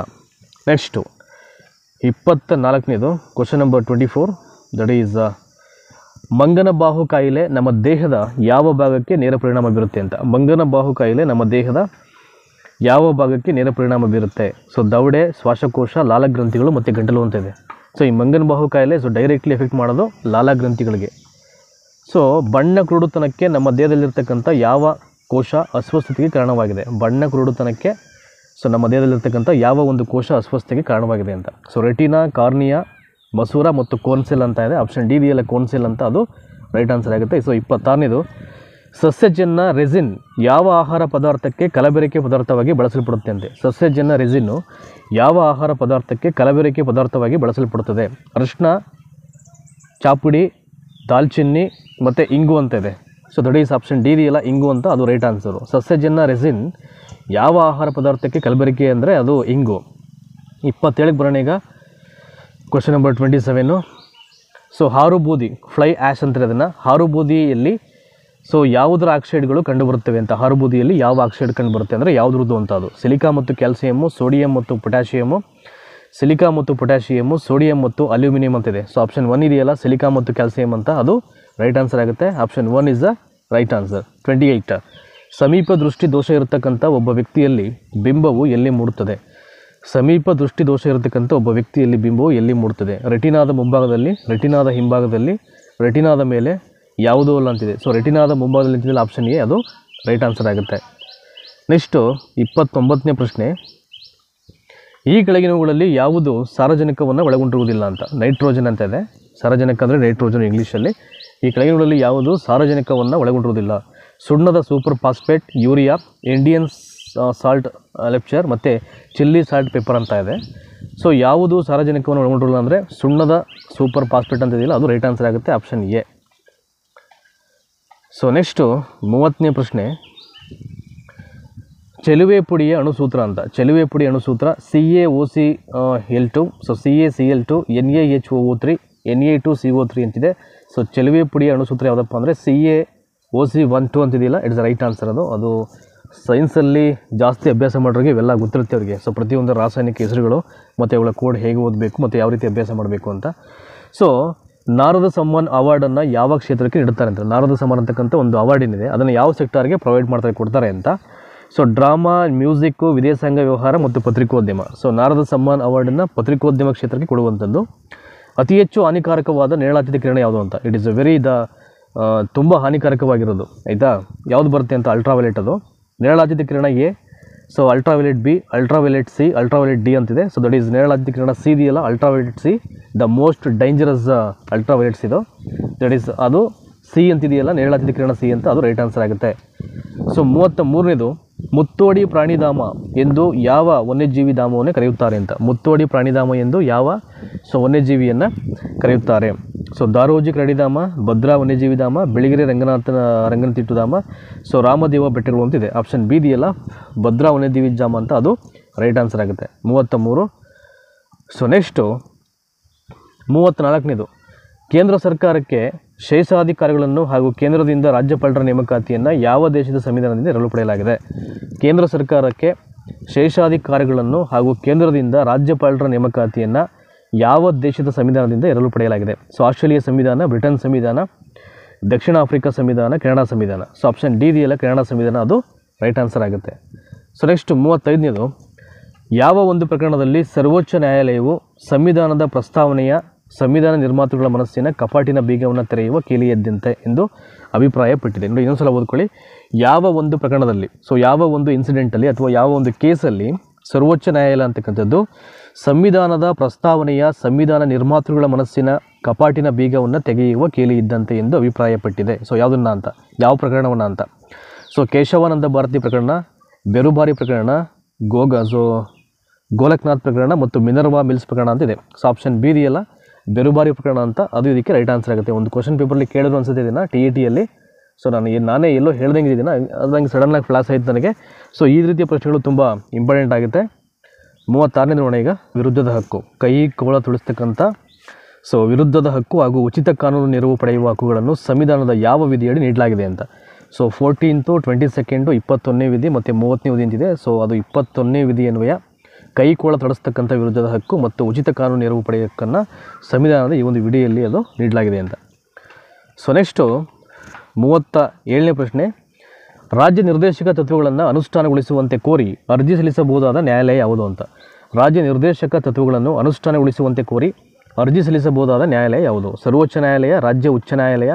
ನೆಕ್ಸ್ಟು 24ನೇದು, ಕ್ವಶನ್ ನಂಬರ್ 24, ದಟ್ ಈಸ್ ಮಂಗನ ಬಾಹು ಕಾಯಿಲೆ ನಮ್ಮ ದೇಹದ ಯಾವ ಭಾಗಕ್ಕೆ ನೇರ ಪರಿಣಾಮ ಬೀರುತ್ತೆ ಅಂತ. ಮಂಗನ ಬಾಹು ಕಾಯಿಲೆ ನಮ್ಮ ದೇಹದ ಯಾವ ಭಾಗಕ್ಕೆ ನೇರ ಪರಿಣಾಮ ಬೀರುತ್ತೆ? ಸೊ ದವಡೆ, ಶ್ವಾಸಕೋಶ, ಲಾಲಗ್ರಂಥಿಗಳು ಮತ್ತು ಗಂಟಲು ಅಂತ ಇದೆ. ಸೊ ಈ ಮಂಗನ ಬಾಹು ಕಾಯಿಲೆ ಸೊ ಡೈರೆಕ್ಟ್ಲಿ ಎಫೆಕ್ಟ್ ಮಾಡೋದು ಲಾಲಗ್ರಂಥಿಗಳಿಗೆ. ಸೊ ಬಣ್ಣ ಕುರುಡುತನಕ್ಕೆ ನಮ್ಮ ದೇಹದಲ್ಲಿರ್ತಕ್ಕಂಥ ಯಾವ ಕೋಶ ಅಸ್ವಸ್ಥತೆಗೆ ಕಾರಣವಾಗಿದೆ? ಬಣ್ಣ ಕುರುಡುತನಕ್ಕೆ ಸೊ ನಮ್ಮ ದೇಹದಲ್ಲಿರ್ತಕ್ಕಂಥ ಯಾವ ಒಂದು ಕೋಶ ಅಸ್ವಸ್ಥತೆಗೆ ಕಾರಣವಾಗಿದೆ ಅಂತ. ಸೊ ರೆಟಿನಾ, ಕಾರ್ನಿಯಾ, ಮಸೂರ ಮತ್ತು ಕೋನ್ಸೆಲ್ ಅಂತ ಇದೆ. ಆಪ್ಷನ್ ಡಿ ಇದೆಯಲ್ಲ, ಕೋನ್ಸೆಲ್ ಅಂತ, ಅದು ರೈಟ್ ಆನ್ಸರ್ ಆಗುತ್ತೆ. ಸೊ 26ನೇದು, ಸಸ್ಯಜನ್ಯ ರೆಸಿನ್ ಯಾವ ಆಹಾರ ಪದಾರ್ಥಕ್ಕೆ ಕಲಬೆರಕೆ ಪದಾರ್ಥವಾಗಿ ಬಳಸಲ್ಪಡುತ್ತೆ ಅಂತೆ. ಸಸ್ಯಜನ್ಯ ರೆಸಿನ್ನು ಯಾವ ಆಹಾರ ಪದಾರ್ಥಕ್ಕೆ ಕಲಬೆರಕೆ ಪದಾರ್ಥವಾಗಿ ಬಳಸಲ್ಪಡುತ್ತದೆ? ಅರಿಶಿನ, ಚಾಪುಡಿ, ದಾಲ್ಚಿನ್ನಿ ಮತ್ತು ಇಂಗು ಅಂತ ಇದೆ. So that is option D ಇದೆಯಲ್ಲ, ಇಂಗು ಅಂತ, ಅದು ರೈಟ್ ಆನ್ಸರು. ಸಸ್ಯಜನ್ಯ ರೆಸಿನ್ ಯಾವ ಆಹಾರ ಪದಾರ್ಥಕ್ಕೆ ಕಲಬೆರಕೆ ಅಂದರೆ ಅದು ಇಂಗು. 27ಕ್ಕೆ ಬರೋಣ ಈಗ, ಕ್ವಶನ್ ನಂಬರ್ 27. ಸೊ ಹಾರುಬೂದಿ, ಫ್ಲೈ ಆ್ಯಶ್ ಅಂತಾರೆ ಅದನ್ನು. ಹಾರುಬೂದಿಯಲ್ಲಿ ಸೊ ಯಾವುದರ ಆಕ್ಸೈಡ್ಗಳು ಕಂಡುಬರುತ್ತವೆ ಅಂತ. ಹಾರುಬೂದಿಯಲ್ಲಿ ಯಾವ ಆಕ್ಸೈಡ್ ಕಂಡುಬರುತ್ತೆ ಅಂದರೆ ಯಾವುದ್ರದ್ದು ಅಂತ. ಅದು ಸಿಲಿಕಾ ಮತ್ತು ಕ್ಯಾಲ್ಸಿಯಮ್ಮು, ಸೋಡಿಯಂ ಮತ್ತು ಪೊಟ್ಯಾಷಿಯಮು, ಸಿಲಿಕಾ ಮತ್ತು ಪೊಟ್ಯಾಷಿಯಮು, ಸೋಡಿಯಂ ಮತ್ತು ಅಲ್ಯೂಮಿನಿಯಂ ಅಂತಿದೆ. ಸೊ ಆಪ್ಷನ್ 1 ಇದೆಯಲ್ಲ, ಸಿಲಿಕಾ ಮತ್ತು ಕ್ಯಾಲ್ಸಿಯಂ ಅಂತ, ಅದು ರೈಟ್ ಆನ್ಸರ್ ಆಗುತ್ತೆ. Option 1 is the right answer. 28, ಸಮೀಪ ದೃಷ್ಟಿ ದೋಷ ಇರತಕ್ಕಂಥ ಒಬ್ಬ ವ್ಯಕ್ತಿಯಲ್ಲಿ ಬಿಂಬವು ಎಲ್ಲಿ ಮೂಡುತ್ತದೆ? ಸಮೀಪ ದೃಷ್ಟಿ ದೋಷ ಇರತಕ್ಕಂಥ ಒಬ್ಬ ವ್ಯಕ್ತಿಯಲ್ಲಿ ಬಿಂಬವು ಎಲ್ಲಿ ಮೂಡುತ್ತದೆ? ರೆಟಿನಾದ ಮುಂಭಾಗದಲ್ಲಿ, ರೆಟಿನಾದ ಹಿಂಭಾಗದಲ್ಲಿ, ರೆಟಿನಾದ ಮೇಲೆ, ಯಾವುದೂ ಅಲ್ಲ ಅಂತಿದೆ. ಸೊ ರೆಟಿನಾದ ಮುಂಭಾಗದಲ್ಲಿ ಅಂತಿದೆ, ಆಪ್ಷನ್ ಎ, ಅದು ರೈಟ್ ಆನ್ಸರ್ ಆಗುತ್ತೆ. ನೆಕ್ಸ್ಟು 29ನೇ ಪ್ರಶ್ನೆ, ಈ ಕೆಳಗಿನವುಗಳಲ್ಲಿ ಯಾವುದು ಸಾರಜನಕವನ್ನು ಒಳಗೊಂಡಿರುವುದಿಲ್ಲ ಅಂತ. ನೈಟ್ರೋಜನ್ ಅಂತ ಇದೆ, ಸಾರಜನಕ ಅಂದರೆ ನೈಟ್ರೋಜನ್ ಇಂಗ್ಲೀಷಲ್ಲಿ. ಈ ಕೆಳಗಿನವುಗಳಲ್ಲಿ ಯಾವುದು ಸಾರಜನಕವನ್ನು ಒಳಗೊಂಡಿರುವುದಿಲ್ಲ? ಸುಣ್ಣದ super phosphate, urea, Indian salt ಲೆಪ್ಚರ್ ಮತ್ತು ಚಿಲ್ಲಿ ಸಾಲ್ಟ್ ಪೆಪ್ಪರ್ ಅಂತ ಇದೆ. ಸೊ ಯಾವುದು ಸಾರಜನಕವನ್ನು ಒಳಗೊಂಡಿರಲ್ಲ ಅಂದರೆ ಸುಣ್ಣದ ಸೂಪರ್ ಫಾಸ್ಫೇಟ್ ಅಂತ ಇದೆಯಲ್ಲ, ಅದು ರೈಟ್ ಆನ್ಸರ್ ಆಗುತ್ತೆ. Option A. ಸೊ ನೆಕ್ಸ್ಟು 30ನೇ ಪ್ರಶ್ನೆ, ಚೆಲುವೆ ಪುಡಿಯ ಅಣುಸೂತ್ರ ಅಂತ. ಚೆಲುವೆ ಪುಡಿ ಅಣುಸೂತ್ರ CaOCl2, so CaCl2, NaHOO3, Na2CO3 ಅಂತಿದೆ. ಸೊ ಚೆಲುವೆ ಪುಡಿಯ ಅಣುಸೂತ್ರ ಯಾವುದಪ್ಪ ಅಂದರೆ CaOC12 ಅಂತಿದೆಯಲ್ಲ, ಇಟ್ಸ್ ರೈಟ್ ಆನ್ಸರ್. ಅದು ಸೈನ್ಸಲ್ಲಿ ಜಾಸ್ತಿ ಅಭ್ಯಾಸ ಮಾಡೋರಿಗೆ ಇವೆಲ್ಲ ಗೊತ್ತಿರುತ್ತೆ ಅವರಿಗೆ. ಸೊ ಪ್ರತಿಯೊಂದು ರಾಸಾಯನಿಕ ಹೆಸರುಗಳು ಮತ್ತು ಅವುಗಳ ಕೋಡ್ ಹೇಗೆ ಓದಬೇಕು ಮತ್ತು ಯಾವ ರೀತಿ ಅಭ್ಯಾಸ ಮಾಡಬೇಕು ಅಂತ. ಸೊ ನಾರದ ಸಮ್ಮಾನ್ ಅವಾರ್ಡನ್ನು ಯಾವ ಕ್ಷೇತ್ರಕ್ಕೆ ನೀಡುತ್ತಾರೆ ಅಂತ. ನಾರದ ಸಮ್ಮಾನ್ ಅಂತಕ್ಕಂಥ ಒಂದು ಅವಾರ್ಡ್ ಏನಿದೆ ಅದನ್ನು ಯಾವ ಸೆಕ್ಟರ್ಗೆ ಪ್ರೊವೈಡ್ ಕೊಡ್ತಾರೆ ಅಂತ. ಸೊ ಡ್ರಾಮಾ, ಮ್ಯೂಸಿಕ್ಕು, ವಿದೇಶಾಂಗ ವ್ಯವಹಾರ ಮತ್ತು ಪತ್ರಿಕೋದ್ಯಮ. ಸೊ ನಾರದ ಸಮ್ಮಾನ್ ಅವಾರ್ಡನ್ನು ಪತ್ರಿಕೋದ್ಯಮ ಕ್ಷೇತ್ರಕ್ಕೆ ಕೊಡುವಂಥದ್ದು. ಅತಿ ಹೆಚ್ಚು ಹಾನಿಕಾರಕವಾದ ನೇರಳಾತೀತ ಕಿರಣ ಯಾವುದು ಅಂತ. ಇಟ್ ಈಸ್ ತುಂಬ ಹಾನಿಕಾರಕವಾಗಿರೋದು, ಆಯಿತಾ. ಯಾವುದು ಬರುತ್ತೆ ಅಂತ, ಅಲ್ಟ್ರಾವೈಲೆಟ್. ಅದು ನೇರಳಾತೀತ ಕಿರಣ A. So ultraviolet B, ultraviolet C, ultraviolet D ಅಂತಿದೆ. ಸೊ ದಟ್ ಈಸ್ ನೇರಳಾತೀತ ಕಿರಣ ಸಿ ಇದೆಯಲ್ಲ, ultraviolet C, the most dangerous ultraviolets ಇದು. ದಟ್ ಈಸ್ ಅದು ಸಿ ಅಂತಿದೆಯಲ್ಲ, ನೇರಳಾತೀತ ಕಿರಣ ಸಿ ಅಂತ, ಅದು ರೈಟ್ ಆನ್ಸರ್ ಆಗುತ್ತೆ. ಸೊ 33ನೇದು, ಮುತ್ತೋಡಿ ಪ್ರಾಣಿಧಾಮ ಎಂದು ಯಾವ ವನ್ಯಜೀವಿ ಧಾಮವನ್ನು ಕರೆಯುತ್ತಾರೆ ಅಂತ. ಮುತ್ತೋಡಿ ಪ್ರಾಣಿಧಾಮ ಎಂದು ಯಾವ ವನ್ಯಜೀವಿಯನ್ನು ಕರೆಯುತ್ತಾರೆ? ಸೊ ದಾರೋಜಿ ಕರಡಿಧಾಮ, ಭದ್ರಾ ವನ್ಯಜೀವಿ ಧಾಮ, ಬೆಳಗೆರೆ ರಂಗನತಿಟ್ಟು ಧಾಮ, ಸೊ ರಾಮದೇವ ಬೆಟ್ಟಿರುವಂತಿದೆ. ಆಪ್ಷನ್ ಬಿ ಇದೆಯಲ್ಲ, ಭದ್ರಾ ವನ್ಯಜೀವಿ ಧಾಮ ಅಂತ, ಅದು ರೈಟ್ ಆನ್ಸರ್ ಆಗುತ್ತೆ. 33. ಸೊ ನೆಕ್ಸ್ಟು 34ನೇದು, ಕೇಂದ್ರ ಸರ್ಕಾರಕ್ಕೆ ಶೇಷಾಧಿಕಾರಿಗಳನ್ನು ಹಾಗೂ ಕೇಂದ್ರದಿಂದ ರಾಜ್ಯಪಾಲರ ನೇಮಕಾತಿಯನ್ನು ಯಾವ ದೇಶದ ಸಂವಿಧಾನದಿಂದ ಎರವಲು ಪಡೆಯಲಾಗಿದೆ? ಕೇಂದ್ರ ಸರ್ಕಾರಕ್ಕೆ ಶೇಷಾಧಿಕಾರಿಗಳನ್ನು ಹಾಗೂ ಕೇಂದ್ರದಿಂದ ರಾಜ್ಯಪಾಲರ ನೇಮಕಾತಿಯನ್ನು ಯಾವ ದೇಶದ ಸಂವಿಧಾನದಿಂದ ಎರವಲು ಪಡೆಯಲಾಗಿದೆ? ಸೊ ಆಸ್ಟ್ರೇಲಿಯಾ ಸಂವಿಧಾನ, ಬ್ರಿಟನ್ ಸಂವಿಧಾನ, ದಕ್ಷಿಣ ಆಫ್ರಿಕಾ ಸಂವಿಧಾನ, ಕೆನಡಾ ಸಂವಿಧಾನ. ಸೊ ಆಪ್ಷನ್ ಡಿ ಇದೆಯಲ್ಲ, ಕೆನಡಾ ಸಂವಿಧಾನ, ಅದು ರೈಟ್ ಆನ್ಸರ್ ಆಗುತ್ತೆ. ಸೊ ನೆಕ್ಸ್ಟ್ 35ನೇದು, ಯಾವ ಒಂದು ಪ್ರಕರಣದಲ್ಲಿ ಸರ್ವೋಚ್ಚ ನ್ಯಾಯಾಲಯವು ಸಂವಿಧಾನದ ಪ್ರಸ್ತಾವನೆಯ ಸಂವಿಧಾನ ನಿರ್ಮಾತೃಗಳ ಮನಸ್ಸಿನ ಕಪಾಟಿನ ಬೀಗವನ್ನು ತೆರೆಯುವ ಕೀಲಿಯದ್ದಂತೆ ಎಂದು ಅಭಿಪ್ರಾಯಪಟ್ಟಿದೆ? ನೋಡಿ, ಇನ್ನೊಂದು ಸಲ ಓದ್ಕೊಳ್ಳಿ. ಯಾವ ಒಂದು ಪ್ರಕರಣದಲ್ಲಿ, ಸೊ ಯಾವ ಒಂದು ಇನ್ಸಿಡೆಂಟಲ್ಲಿ ಅಥವಾ ಯಾವ ಒಂದು ಕೇಸಲ್ಲಿ ಸರ್ವೋಚ್ಚ ನ್ಯಾಯಾಲಯ ಅಂತಕ್ಕಂಥದ್ದು ಸಂವಿಧಾನದ ಪ್ರಸ್ತಾವನೆಯ ಸಂವಿಧಾನ ನಿರ್ಮಾತೃಗಳ ಮನಸ್ಸಿನ ಕಪಾಟಿನ ಬೀಗವನ್ನು ತೆಗೆಯುವ ಕೇಲಿ ಇದ್ದಂತೆ ಎಂದು ಅಭಿಪ್ರಾಯಪಟ್ಟಿದೆ? ಸೊ ಯಾವುದನ್ನು ಅಂತ, ಯಾವ ಪ್ರಕರಣವನ್ನು ಅಂತ? ಸೊ ಕೇಶವಾನಂದ ಭಾರತಿ ಪ್ರಕರಣ, ಬೆರುಬಾರಿ ಪ್ರಕರಣ, ಗೋಲಕ್ನಾಥ್ ಪ್ರಕರಣ ಮತ್ತು ಮಿನರ್ವಾ ಮಿಲ್ಸ್ ಪ್ರಕರಣ ಅಂತಿದೆ. ಸೊ ಆಪ್ಷನ್ ಬಿ ಇದೆಯಲ್ಲ, ಬೆರುಬಾರಿ ಪ್ರಕರಣ ಅಂತ, ಅದು ಇದಕ್ಕೆ ರೈಟ್ ಆನ್ಸರ್ ಆಗುತ್ತೆ. ಒಂದು ಕ್ವಶನ್ ಪೇಪರಲ್ಲಿ ಕೇಳಿದ್ರು ಅನ್ಸುತ್ತೆ ಇದನ್ನು TETಯಲ್ಲಿ. ಸೊ ನಾನೇ ಎಲ್ಲೋ ಹೇಳ್ದಂಗೆ ಇದನ್ನು, ಅದಂಗೆ ಸಡನ್ನಾಗಿ ಫ್ಲಾಸ್ ಆಯಿತು ನನಗೆ. ಸೊ ಈ ರೀತಿಯ ಪ್ರಶ್ನೆಗಳು ತುಂಬ ಇಂಪಾರ್ಟೆಂಟ್ ಆಗುತ್ತೆ. 36ನೇ ನೋಡೋಣ ಈಗ. ವಿರುದ್ಧದ ಹಕ್ಕು, ಕೈ ಕೋಳ ತುಳಿಸ್ತಕ್ಕಂಥ ಸೊ ವಿರುದ್ಧದ ಹಕ್ಕು ಹಾಗೂ ಉಚಿತ ಕಾನೂನು ನೆರವು ಪಡೆಯುವ ಹಕ್ಕುಗಳನ್ನು ಸಂವಿಧಾನದ ಯಾವ ವಿಧಿಯಡಿ ನೀಡಲಾಗಿದೆ ಅಂತ? ಸೊ 14th, 22nd, 21ನೇ ವಿಧಿ ಮತ್ತು 30ನೇ ವಿಧಿ ಅಂತಿದೆ. ಸೊ ಅದು 21ನೇ ವಿಧಿ ಎನ್ನುವ ಕೈ ಕೋಳ ತಡಿಸ್ತಕ್ಕಂಥ ವಿರುದ್ಧದ ಹಕ್ಕು ಮತ್ತು ಉಚಿತ ಕಾನೂನು ನೆರವು ಪಡೆಯೋಕ್ಕನ್ನು ಸಂವಿಧಾನದ ಈ ಒಂದು ವಿಧಿಯಲ್ಲಿ ಅದು ನೀಡಲಾಗಿದೆ ಅಂತ. ಸೊ ನೆಕ್ಸ್ಟು 37ನೇ ಪ್ರಶ್ನೆ, ರಾಜ್ಯ ನಿರ್ದೇಶಕ ತತ್ವಗಳನ್ನು ಅನುಷ್ಠಾನಗೊಳಿಸುವಂತೆ ಕೋರಿ ಅರ್ಜಿ ಸಲ್ಲಿಸಬಹುದಾದ ನ್ಯಾಯಾಲಯ ಯಾವುದು ಅಂತ? ರಾಜ್ಯ ನಿರ್ದೇಶಕ ತತ್ವಗಳನ್ನು ಅನುಷ್ಠಾನಗೊಳಿಸುವಂತೆ ಕೋರಿ ಅರ್ಜಿ ಸಲ್ಲಿಸಬಹುದಾದ ನ್ಯಾಯಾಲಯ ಯಾವುದು? ಸರ್ವೋಚ್ಚ ನ್ಯಾಯಾಲಯ, ರಾಜ್ಯ ಉಚ್ಚ ನ್ಯಾಯಾಲಯ,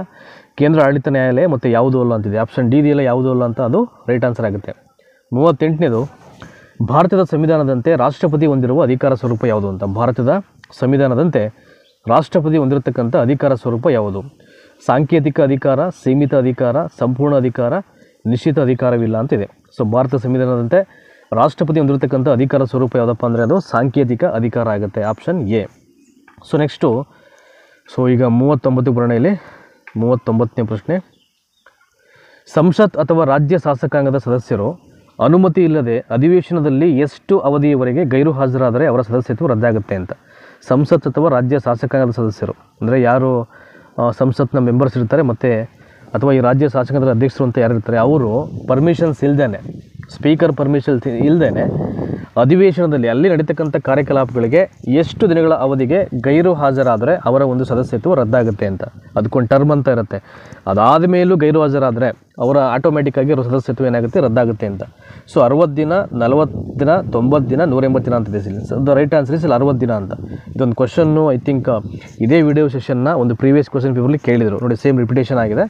ಕೇಂದ್ರ ಆಡಳಿತ ನ್ಯಾಯಾಲಯ ಮತ್ತು ಯಾವುದೂ ಅಲ್ಲ ಅಂತಿದೆ. ಆಪ್ಷನ್ ಡಿ ಇದೆಯಲ್ಲ, ಯಾವುದೂ ಅಲ್ಲ ಅಂತ, ಅದು ರೈಟ್ ಆನ್ಸರ್ ಆಗುತ್ತೆ. 38ನೇದು, ಭಾರತದ ಸಂವಿಧಾನದಂತೆ ರಾಷ್ಟ್ರಪತಿ ಹೊಂದಿರುವ ಅಧಿಕಾರ ಸ್ವರೂಪ ಯಾವುದು ಅಂತ? ಭಾರತದ ಸಂವಿಧಾನದಂತೆ ರಾಷ್ಟ್ರಪತಿ ಹೊಂದಿರತಕ್ಕಂಥ ಅಧಿಕಾರ ಸ್ವರೂಪ ಯಾವುದು? ಸಾಂಕೇತಿಕ ಅಧಿಕಾರ, ಸೀಮಿತ ಅಧಿಕಾರ, ಸಂಪೂರ್ಣ ಅಧಿಕಾರ, ನಿಶ್ಚಿತ ಅಧಿಕಾರವಿಲ್ಲ ಅಂತಿದೆ. ಸೊ ಭಾರತ ಸಂವಿಧಾನದಂತೆ ರಾಷ್ಟ್ರಪತಿ ಹೊಂದಿರತಕ್ಕಂಥ ಅಧಿಕಾರ ಸ್ವರೂಪ ಯಾವುದಪ್ಪ ಅಂದರೆ ಅದು ಸಾಂಕೇತಿಕ ಅಧಿಕಾರ ಆಗುತ್ತೆ. Option A. So next, so ಈಗ 39 ಬರೋಣೆಯಲ್ಲಿ 39ನೇ ಪ್ರಶ್ನೆ, ಸಂಸತ್ ಅಥವಾ ರಾಜ್ಯ ಶಾಸಕಾಂಗದ ಸದಸ್ಯರು ಅನುಮತಿ ಇಲ್ಲದೆ ಅಧಿವೇಶನದಲ್ಲಿ ಎಷ್ಟು ಅವಧಿಯವರೆಗೆ ಗೈರು ಹಾಜರಾದರೆ ಅವರ ಸದಸ್ಯತ್ವ ರದ್ದಾಗುತ್ತೆ ಅಂತ? ಸಂಸತ್ ಅಥವಾ ರಾಜ್ಯ ಶಾಸಕಾಂಗದ ಸದಸ್ಯರು ಅಂದರೆ ಯಾರು ಸಂಸತ್ನ ಮೆಂಬರ್ಸ್ ಇರ್ತಾರೆ ಮತ್ತು ಅಥವಾ ಈ ರಾಜ್ಯ ಶಾಸಕಾಂಗದ ಅಧ್ಯಕ್ಷರು ಅಂತ ಯಾರು ಇರ್ತಾರೆ, ಅವರು ಪರ್ಮಿಷನ್ಸ್ ಇಲ್ಲದೇ, ಸ್ಪೀಕರ್ ಪರ್ಮಿಷನ್ ಇಲ್ಲದೇ ಅಧಿವೇಶನದಲ್ಲಿ ಅಲ್ಲಿ ನಡೀತಕ್ಕಂಥ ಕಾರ್ಯಕಲಾಪಗಳಿಗೆ ಎಷ್ಟು ದಿನಗಳ ಅವಧಿಗೆ ಗೈರು ಹಾಜರಾದರೆ ಅವರ ಒಂದು ಸದಸ್ಯತ್ವ ರದ್ದಾಗುತ್ತೆ ಅಂತ. ಅದಕ್ಕೊಂದು ಟರ್ಮ್ ಅಂತ ಇರುತ್ತೆ. ಅದಾದ ಮೇಲೂ ಗೈರು ಹಾಜರಾದರೆ ಅವರ ಆಟೋಮೆಟಿಕ್ಕಾಗಿ ಅವರ ಸದಸ್ಯತ್ವ ಏನಾಗುತ್ತೆ, ರದ್ದಾಗುತ್ತೆ ಅಂತ. ಸೊ 60 ದಿನ, 40 ದಿನ, 90 ದಿನ, 180 ದಿನ ಅಂತಿದೆ. So the right answer is 60 ದಿನ ಅಂತ. ಇದೊಂದು ಕ್ವಶನ್ನು ಐ ಥಿಂಕ್ ಇದೇ ವಿಡಿಯೋ ಸೆಷನ್ನ ಒಂದು ಪ್ರೀವಿಯಸ್ ಕ್ವಶನ್ ಪೇಪರ್ಲಿ ಕೇಳಿದರು ನೋಡಿ, ಸೇಮ್ ರಿಪಿಟೇಷನ್ ಆಗಿದೆ.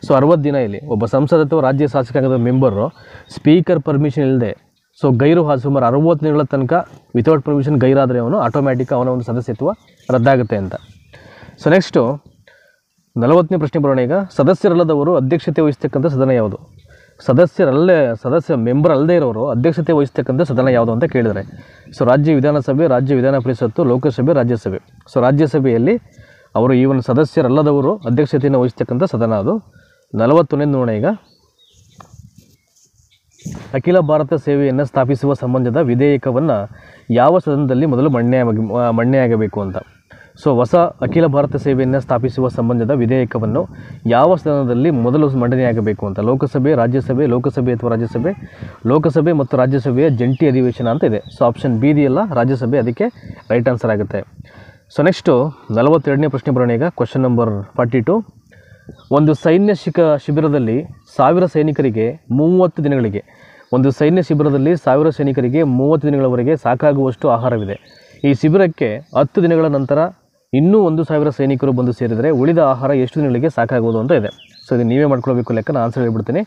ಸೊ 60 ದಿನ ಇಲ್ಲಿ ಒಬ್ಬ ಸಂಸದ ಅಥವಾ ರಾಜ್ಯ ಶಾಸಕಾಂಗದ ಮೆಂಬರು ಸ್ಪೀಕರ್ ಪರ್ಮಿಷನ್ ಇಲ್ಲದೆ ಸೊ ಗೈರು ಸುಮಾರು 60 ದಿನಗಳ ತನಕ ವಿತೌಟ್ ಪರ್ಮಿಷನ್ ಗೈರಾದರೆ ಅವನು ಆಟೋಮ್ಯಾಟಿಕ್ ಅವನ ಒಂದು ಸದಸ್ಯತ್ವ ರದ್ದಾಗುತ್ತೆ ಅಂತ. ಸೊ ನೆಕ್ಸ್ಟು 40ನೇ ಪ್ರಶ್ನೆ ಬರೋಣ ಈಗ. ಸದಸ್ಯರಲ್ಲದವರು ಅಧ್ಯಕ್ಷತೆ ವಹಿಸ್ತಕ್ಕಂಥ ಸದನ ಯಾವುದು? ಸದಸ್ಯ ಮೆಂಬರ್ ಅಲ್ಲದೇ ಇರೋರು ಅಧ್ಯಕ್ಷತೆ ವಹಿಸ್ತಕ್ಕಂಥ ಸದನ ಯಾವುದು ಅಂತ ಕೇಳಿದರೆ, ಸೊ ರಾಜ್ಯ ವಿಧಾನಸಭೆ, ರಾಜ್ಯ ವಿಧಾನ ಪರಿಷತ್ತು, ಲೋಕಸಭೆ, ರಾಜ್ಯಸಭೆ. ಸೊ ರಾಜ್ಯಸಭೆಯಲ್ಲಿ ಅವರು ಈ ಒಂದು ಸದಸ್ಯರಲ್ಲದವರು ಅಧ್ಯಕ್ಷತೆಯನ್ನು ವಹಿಸ್ತಕ್ಕಂಥ ಸದನ ಅದು. 41ನೇ ನೋಡೋಣ ಈಗ. ಅಖಿಲ ಭಾರತ ಸೇವೆಯನ್ನು ಸ್ಥಾಪಿಸುವ ಸಂಬಂಧದ ವಿಧೇಯಕವನ್ನು ಯಾವ ಸದನದಲ್ಲಿ ಮೊದಲು ಮಣ್ಣೆಯಾಗಬೇಕು ಅಂತ? ಸೊ ಹೊಸ ಅಖಿಲ ಭಾರತ ಸೇವೆಯನ್ನು ಸ್ಥಾಪಿಸುವ ಸಂಬಂಧದ ವಿಧೇಯಕವನ್ನು ಯಾವ ಸದನದಲ್ಲಿ ಮೊದಲು ಮಂಡನೆಯಾಗಬೇಕು ಅಂತ? ಲೋಕಸಭೆ, ರಾಜ್ಯಸಭೆ, ಲೋಕಸಭೆ ಅಥವಾ ರಾಜ್ಯಸಭೆ, ಲೋಕಸಭೆ ಮತ್ತು ರಾಜ್ಯಸಭೆಯ ಜಂಟಿ ಅಧಿವೇಶನ ಅಂತ ಇದೆ. ಸೊ ಆಪ್ಷನ್ ಬಿ ಇದೆಯಲ್ಲ, ರಾಜ್ಯಸಭೆ, ಅದಕ್ಕೆ ರೈಟ್ ಆನ್ಸರ್ ಆಗುತ್ತೆ. ಸೊ ನೆಕ್ಸ್ಟು 42ನೇ ಪ್ರಶ್ನೆ ಬರೋಣ ಈಗ. Question number 42. ಒಂದು ಸೈನ್ಯ ಶಿಬಿರದಲ್ಲಿ 1000 ಸೈನಿಕರಿಗೆ 30 ದಿನಗಳಿಗೆ ಒಂದು ಸೈನ್ಯ ಶಿಬಿರದಲ್ಲಿ 1000 ಸೈನಿಕರಿಗೆ 30 ದಿನಗಳವರೆಗೆ ಸಾಕಾಗುವಷ್ಟು ಆಹಾರವಿದೆ. ಈ ಶಿಬಿರಕ್ಕೆ 10 ದಿನಗಳ ನಂತರ ಇನ್ನೂ 1000 ಸೈನಿಕರು ಬಂದು ಸೇರಿದರೆ ಉಳಿದ ಆಹಾರ ಎಷ್ಟು ದಿನಗಳಿಗೆ ಸಾಕಾಗುವುದು ಅಂತ ಇದೆ. ಸೊ ಇದು ನೀವೇ ಮಾಡ್ಕೊಳ್ಬೇಕು ಲೆಕ್ಕ, ನಾನು ಆನ್ಸರ್ ಹೇಳ್ಬಿಡ್ತೀನಿ.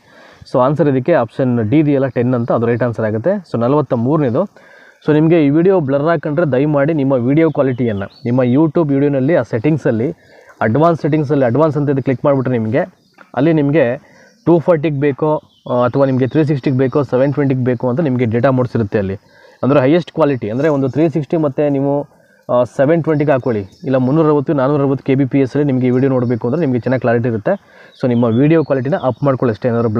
ಸೊ ಆನ್ಸರ್ ಇದಕ್ಕೆ ಆಪ್ಷನ್ ಡಿ ಇದೆಯಲ್ಲ 10 ಅಂತ, ಅದು ರೈಟ್ ಆನ್ಸರ್ ಆಗುತ್ತೆ. ಸೊ 43ನೇದು. ಸೊ ನಿಮಗೆ ಈ ವಿಡಿಯೋ ಬ್ಲರ್ ಹಾಕೊಂಡ್ರೆ ದಯಮಾಡಿ ನಿಮ್ಮ ವಿಡಿಯೋ ಕ್ವಾಲಿಟಿಯನ್ನು ನಿಮ್ಮ ಯೂಟ್ಯೂಬ್ ವಿಡಿಯೋನಲ್ಲಿ ಆ ಸೆಟ್ಟಿಂಗ್ಸಲ್ಲಿ ಅಡ್ವಾನ್ಸ್ ಅಂತ ಇದು ಕ್ಲಿಕ್ ಮಾಡಿಬಿಟ್ರೆ ನಿಮಗೆ ಅಲ್ಲಿ ನಿಮಗೆ 240ಗೆ ಬೇಕೋ ಅಥವಾ ನಿಮಗೆ 360ಗೆ ಬೇಕೋ 720ಗೆ ಬೇಕೋ ಅಂತ ನಿಮಗೆ ಡೇಟಾ ಮೋಡ್ಸ್ ಇರುತ್ತೆ ಅಲ್ಲಿ. ಅಂದರೆ ಹೈಯೆಸ್ಟ್ ಕ್ವಾಲಿಟಿ ಅಂದರೆ ಒಂದು 360 ಮತ್ತು ನೀವು 720ಗೆ ಹಾಕೊಳ್ಳಿ, ಇಲ್ಲ 360, 460 kbps ಅಲ್ಲಿ ನಿಮಗೆ ವಿಡಿಯೋ ನೋಡಬೇಕು ಅಂದರೆ ನಿಮಗೆ ಚೆನ್ನಾಗಿ ಕ್ಲಾರಿಟಿ ಇರುತ್ತೆ. ಸೊ ನಿಮ್ಮ ವೀಡಿಯೋ ಕ್ವಾಲಿಟಿನ ಅಪ್ ಮಾಡ್ಕೊಳ್ಳಿ ಅಷ್ಟೇ. ಏನಾದರೂ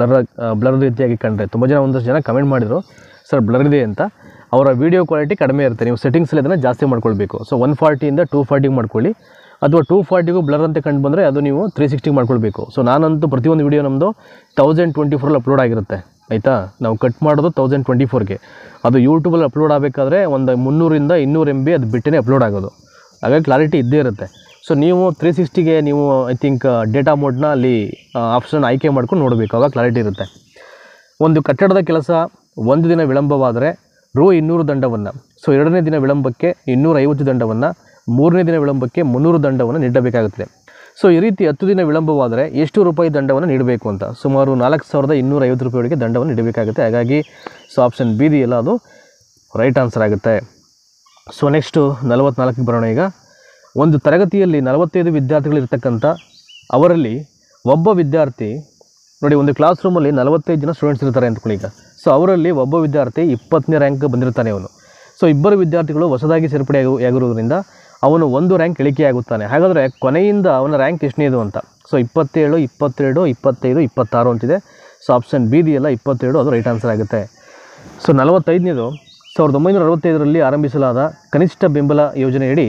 ಬ್ಲರ್ ರೀತಿಯಾಗಿ ಕಂಡ್ರೆ, ತುಂಬ ಜನ ಒಂದಷ್ಟು ಜನ ಕಮೆಂಟ್ ಮಾಡಿದರು ಸರ್ ಬ್ಲರ್ ಇದೆ ಅಂತ. ಅವರ ವೀಡಿಯೋ ಕ್ವಾಲಿಟಿ ಕಡಿಮೆ ಇರುತ್ತೆ, ನೀವು ಸೆಟ್ಟಿಂಗ್ಸಲ್ಲಿ ಅದನ್ನು ಜಾಸ್ತಿ ಮಾಡ್ಕೊಳ್ಬೇಕು. ಸೊ 140ಇಂದ 240ಗೆ ಮಾಡ್ಕೊಳ್ಳಿ. ಅಥವಾ 240ಗೂ ಬ್ಲರ್ ಅಂತ ಕಂಡು ಬಂದರೆ ಅದು ನೀವು 360 ಮಾಡ್ಕೊಳ್ಬೇಕು. ಸೊ ನಾನಂತೂ ಪ್ರತಿಯೊಂದು ವೀಡಿಯೋ ನಮ್ಮದು 1024 ಅಪ್ಲೋಡ್ ಆಗಿರುತ್ತೆ ಆಯಿತಾ. ನಾವು ಕಟ್ ಮಾಡೋದು 1024ಗೆ, ಅದು ಯೂಟ್ಯೂಬಲ್ಲಿ ಅಪ್ಲೋಡ್ ಆಗಬೇಕಾದ್ರೆ ಒಂದು 300ರಿಂದ 200 MB ಅದು ಬಿಟ್ಟೇ ಅಪ್ಲೋಡ್ ಆಗೋದು, ಹಾಗಾಗಿ ಕ್ಲಾರಿಟಿ ಇದ್ದೇ ಇರುತ್ತೆ. ಸೊ ನೀವು 360ಗೆ ನೀವು ಐ ಥಿಂಕ್ ಡೇಟಾ ಮೋಡ್ನ ಅಲ್ಲಿ ಆಪ್ಷನ್ ಆಯ್ಕೆ ಮಾಡ್ಕೊಂಡು ನೋಡಬೇಕು, ಆವಾಗ ಕ್ಲಾರಿಟಿ ಇರುತ್ತೆ. ಒಂದು ಕಟ್ಟಡದ ಕೆಲಸ ಒಂದು ದಿನ ವಿಳಂಬವಾದರೆ ರೂ 200 ದಂಡವನ್ನು, ಸೊ 2ನೇ ದಿನ ವಿಳಂಬಕ್ಕೆ 250 ದಂಡವನ್ನು, 3ನೇ ದಿನ ವಿಳಂಬಕ್ಕೆ 300 ದಂಡವನ್ನು ನೀಡಬೇಕಾಗುತ್ತದೆ. ಸೊ ಈ ರೀತಿ 10 ದಿನ ವಿಳಂಬವಾದರೆ ಎಷ್ಟು ರೂಪಾಯಿ ದಂಡವನ್ನು ನೀಡಬೇಕು ಅಂತ, ಸುಮಾರು 4250 ರೂಪಾಯಿವರೆಗೆ ದಂಡವನ್ನು ನೀಡಬೇಕಾಗುತ್ತೆ. ಹಾಗಾಗಿ ಸೊ ಆಪ್ಷನ್ ಬಿ ಇದೆಯಲ್ಲ ಅದು ರೈಟ್ ಆನ್ಸರ್ ಆಗುತ್ತೆ. ಸೊ ನೆಕ್ಸ್ಟು 44ಕ್ಕೆ ಬರೋಣ. ಈಗ ಒಂದು ತರಗತಿಯಲ್ಲಿ 45 ವಿದ್ಯಾರ್ಥಿಗಳಿರ್ತಕ್ಕಂಥ ಅವರಲ್ಲಿ ಒಬ್ಬ ವಿದ್ಯಾರ್ಥಿ ನೋಡಿ, ಒಂದು ಕ್ಲಾಸ್ ರೂಮಲ್ಲಿ 45 ಜನ ಸ್ಟೂಡೆಂಟ್ಸ್ ಇರ್ತಾರೆ ಅಂದ್ಕೊಳ್ಳಿ. ಈಗ ಸೊ ಅವರಲ್ಲಿ ಒಬ್ಬ ವಿದ್ಯಾರ್ಥಿ 20ನೇ ರ್ಯಾಂಕ್ ಬಂದಿರ್ತಾನೆ ಅವನು. ಸೊ ಇಬ್ಬರು ವಿದ್ಯಾರ್ಥಿಗಳು ಹೊಸದಾಗಿ ಸೇರ್ಪಡೆಯಾಗಿರೋದ್ರಿಂದ ಅವನು 1 ರ್ಯಾಂಕ್ ಇಳಿಕೆಯಾಗುತ್ತಾನೆ. ಹಾಗಾದರೆ ಕೊನೆಯಿಂದ ಅವನ ರ್ಯಾಂಕ್ ಎಷ್ಟನೇದು ಅಂತ. ಸೊ 27, 22, 25, 26 ಅಂತಿದೆ. ಸೊ ಆಪ್ಷನ್ ಬಿ ಇದೆಯಲ್ಲ 22 ಅದು ರೈಟ್ ಆನ್ಸರ್ ಆಗುತ್ತೆ. ಸೊ 45ನೇದು 1965ರಲ್ಲಿ ಆರಂಭಿಸಲಾದ ಕನಿಷ್ಠ ಬೆಂಬಲ ಯೋಜನೆಯಡಿ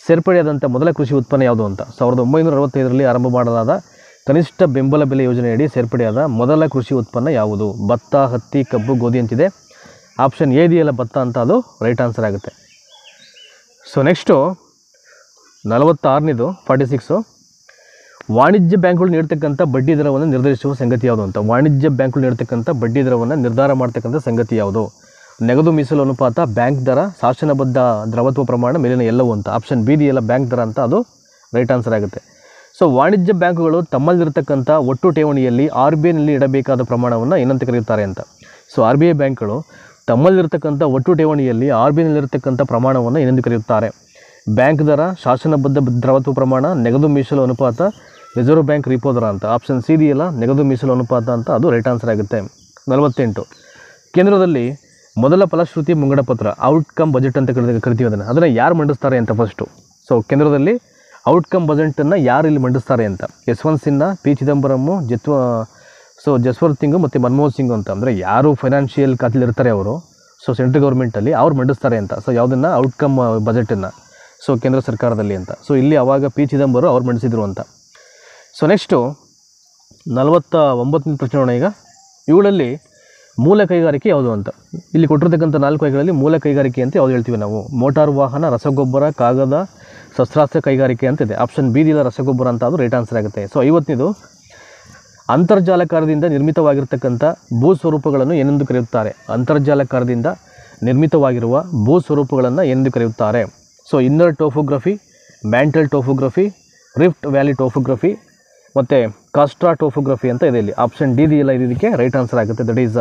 ಸೇರ್ಪಡೆಯಾದಂಥ ಮೊದಲ ಕೃಷಿ ಉತ್ಪನ್ನ ಯಾವುದು ಅಂತ. 1965ರಲ್ಲಿ ಆರಂಭ ಮಾಡಲಾದ ಕನಿಷ್ಠ ಬೆಂಬಲ ಬೆಲೆ ಯೋಜನೆಯಡಿ ಸೇರ್ಪಡೆಯಾದ ಮೊದಲ ಕೃಷಿ ಉತ್ಪನ್ನ ಯಾವುದು? ಭತ್ತ, ಹತ್ತಿ, ಕಬ್ಬು, ಗೋಧಿ ಅಂತಿದೆ. ಆಪ್ಷನ್ ಎ ಇದೆಯಲ್ಲ ಭತ್ತ ಅಂತ, ಅದು ರೈಟ್ ಆನ್ಸರ್ ಆಗುತ್ತೆ. ಸೊ ನೆಕ್ಸ್ಟು 46ನೇದು 46, ವಾಣಿಜ್ಯ ಬ್ಯಾಂಕ್ಗಳು ನೀಡ್ತಕ್ಕಂಥ ಬಡ್ಡಿ ದರವನ್ನು ನಿರ್ಧರಿಸುವ ಸಂಗತಿ ಯಾವುದು ಅಂತ. ವಾಣಿಜ್ಯ ಬ್ಯಾಂಕ್ಗಳು ನೀಡ್ತಕ್ಕಂಥ ಬಡ್ಡಿ ದರವನ್ನು ನಿರ್ಧಾರ ಮಾಡ್ತಕ್ಕಂಥ ಸಂಗತಿ ಯಾವುದು? ನಗದು ಮೀಸಲು ಅನುಪಾತ, ಬ್ಯಾಂಕ್ ದರ, ಶಾಸನಬದ್ಧ ದ್ರವತ್ವ ಪ್ರಮಾಣ, ಮೇಲಿನ ಎಲ್ಲವೂ ಅಂತ. ಆಪ್ಷನ್ ಬಿ ಇದೆಯಲ್ಲ ಬ್ಯಾಂಕ್ ದರ ಅಂತ, ಅದು ರೈಟ್ ಆನ್ಸರ್ ಆಗುತ್ತೆ. ಸೊ ವಾಣಿಜ್ಯ ಬ್ಯಾಂಕುಗಳು ತಮ್ಮಲ್ಲಿರ್ತಕ್ಕಂಥ ಒಟ್ಟು ಠೇವಣಿಯಲ್ಲಿ RBIನಲ್ಲಿ ಇಡಬೇಕಾದ ಪ್ರಮಾಣವನ್ನು ಏನಂತ ಕರೆಯುತ್ತಾರೆ ಅಂತ. ಸೊ RBI ಬ್ಯಾಂಕ್ಗಳು ತಮ್ಮಲ್ಲಿರ್ತಕ್ಕಂಥ ಒಟ್ಟು ಠೇವಣಿಯಲ್ಲಿ RBIನಲ್ಲಿರ್ತಕ್ಕಂಥ ಪ್ರಮಾಣವನ್ನು ಏನೆಂದು ಕರೆಯುತ್ತಾರೆ? ಬ್ಯಾಂಕ್ ದರ, ಶಾಸನಬದ್ಧ ದ್ರವತ್ವ ಪ್ರಮಾಣ, ನಗದು ಮೀಸಲು ಅನುಪಾತ, ರಿಸರ್ವ್ ಬ್ಯಾಂಕ್ ರಿಪೋ ದರ ಅಂತ. ಆಪ್ಷನ್ ಸಿ ಇದೆಯಲ್ಲ ನಗದು ಮೀಸಲು ಅನುಪಾತ ಅಂತ, ಅದು ರೈಟ್ ಆನ್ಸರ್ ಆಗುತ್ತೆ. 48, ಕೇಂದ್ರದಲ್ಲಿ ಮೊದಲ ಫಲಶ್ರುತಿ ಮುಂಗಡ ಪತ್ರ, ಔಟ್ಕಮ್ ಬಜೆಟ್ ಅಂತ ಕರಿತೀವಿ ಅದನ್ನು ಯಾರು ಮಂಡಿಸ್ತಾರೆ ಅಂತ ಫಸ್ಟು. ಸೊ ಕೇಂದ್ರದಲ್ಲಿ ಔಟ್ಕಮ್ ಬಜೆಟನ್ನು ಯಾರು ಇಲ್ಲಿ ಮಂಡಿಸ್ತಾರೆ ಅಂತ. ಯಶವಂತ್ ಸಿನ್ಹಾ, ಪಿ ಚಿದಂಬರಮ್ಮು, ಜಸ್ವಂತ್ ಸಿಂಗ್ ಮತ್ತು ಮನಮೋಹನ್ ಸಿಂಗ್ ಅಂತ. ಅಂದರೆ ಯಾರು ಫೈನಾನ್ಷಿಯಲ್ ಖಾತೆಯಲ್ಲಿ ಇರ್ತಾರೆ ಅವರು, ಸೊ ಸೆಂಟ್ರಲ್ ಗೌರ್ಮೆಂಟಲ್ಲಿ ಅವ್ರು ಮಂಡಿಸ್ತಾರೆ ಅಂತ. ಸೊ ಯಾವುದನ್ನು? ಔಟ್ಕಮ್ ಬಜೆಟನ್ನು, ಸೊ ಕೇಂದ್ರ ಸರ್ಕಾರದಲ್ಲಿ ಅಂತ. ಸೊ ಇಲ್ಲಿ ಆವಾಗ ಪಿ ಚಿದಂಬರಂ ಅವ್ರು ಮಂಡಿಸಿದರು ಅಂತ. ಸೊ ನೆಕ್ಸ್ಟು 49ನೇ ಪ್ರಶ್ನೆ ನೋಡೋಣ. ಈಗ ಇವುಗಳಲ್ಲಿ ಮೂಲ ಕೈಗಾರಿಕೆ ಯಾವುದು ಅಂತ. ಇಲ್ಲಿ ಕೊಟ್ಟಿರ್ತಕ್ಕಂಥ 4 ಆಯ್ಕೆಗಳಲ್ಲಿ ಮೂಲ ಕೈಗಾರಿಕೆ ಅಂತ ಯಾವುದು ಹೇಳ್ತೀವಿ ನಾವು? ಮೋಟಾರು ವಾಹನ, ರಸಗೊಬ್ಬರ, ಕಾಗದ, ಶಸ್ತ್ರಾಸ್ತ್ರ ಕೈಗಾರಿಕೆ ಅಂತಿದೆ. ಆಪ್ಷನ್ ಬಿ ಇದೆಯಲ್ಲ ರಸಗೊಬ್ಬರ ಅಂತ, ಅದು ರೈಟ್ ಆನ್ಸರ್ ಆಗುತ್ತೆ. ಸೊ 50ನೇದು ಅಂತರ್ಜಾಲಕಾರದಿಂದ ನಿರ್ಮಿತವಾಗಿರ್ತಕ್ಕಂಥ ಭೂ ಸ್ವರೂಪಗಳನ್ನು ಏನೆಂದು ಕರೆಯುತ್ತಾರೆ? ಅಂತರ್ಜಾಲಕಾರದಿಂದ ನಿರ್ಮಿತವಾಗಿರುವ ಭೂ ಸ್ವರೂಪಗಳನ್ನು ಏನೆಂದು ಕರೆಯುತ್ತಾರೆ? So inner topography, mantle topography, rift valley topography ಮತ್ತು ಕಾಸ್ಟ್ರಾ ಟೋಫೋಗ್ರಫಿ ಅಂತ ಇದೆ. ಇಲ್ಲಿ ಆಪ್ಷನ್ ಡಿ ಇದೆಯಲ್ಲ ಇದಕ್ಕೆ ರೈಟ್ ಆನ್ಸರ್ ಆಗುತ್ತೆ. ದಟ್ ಈಸ್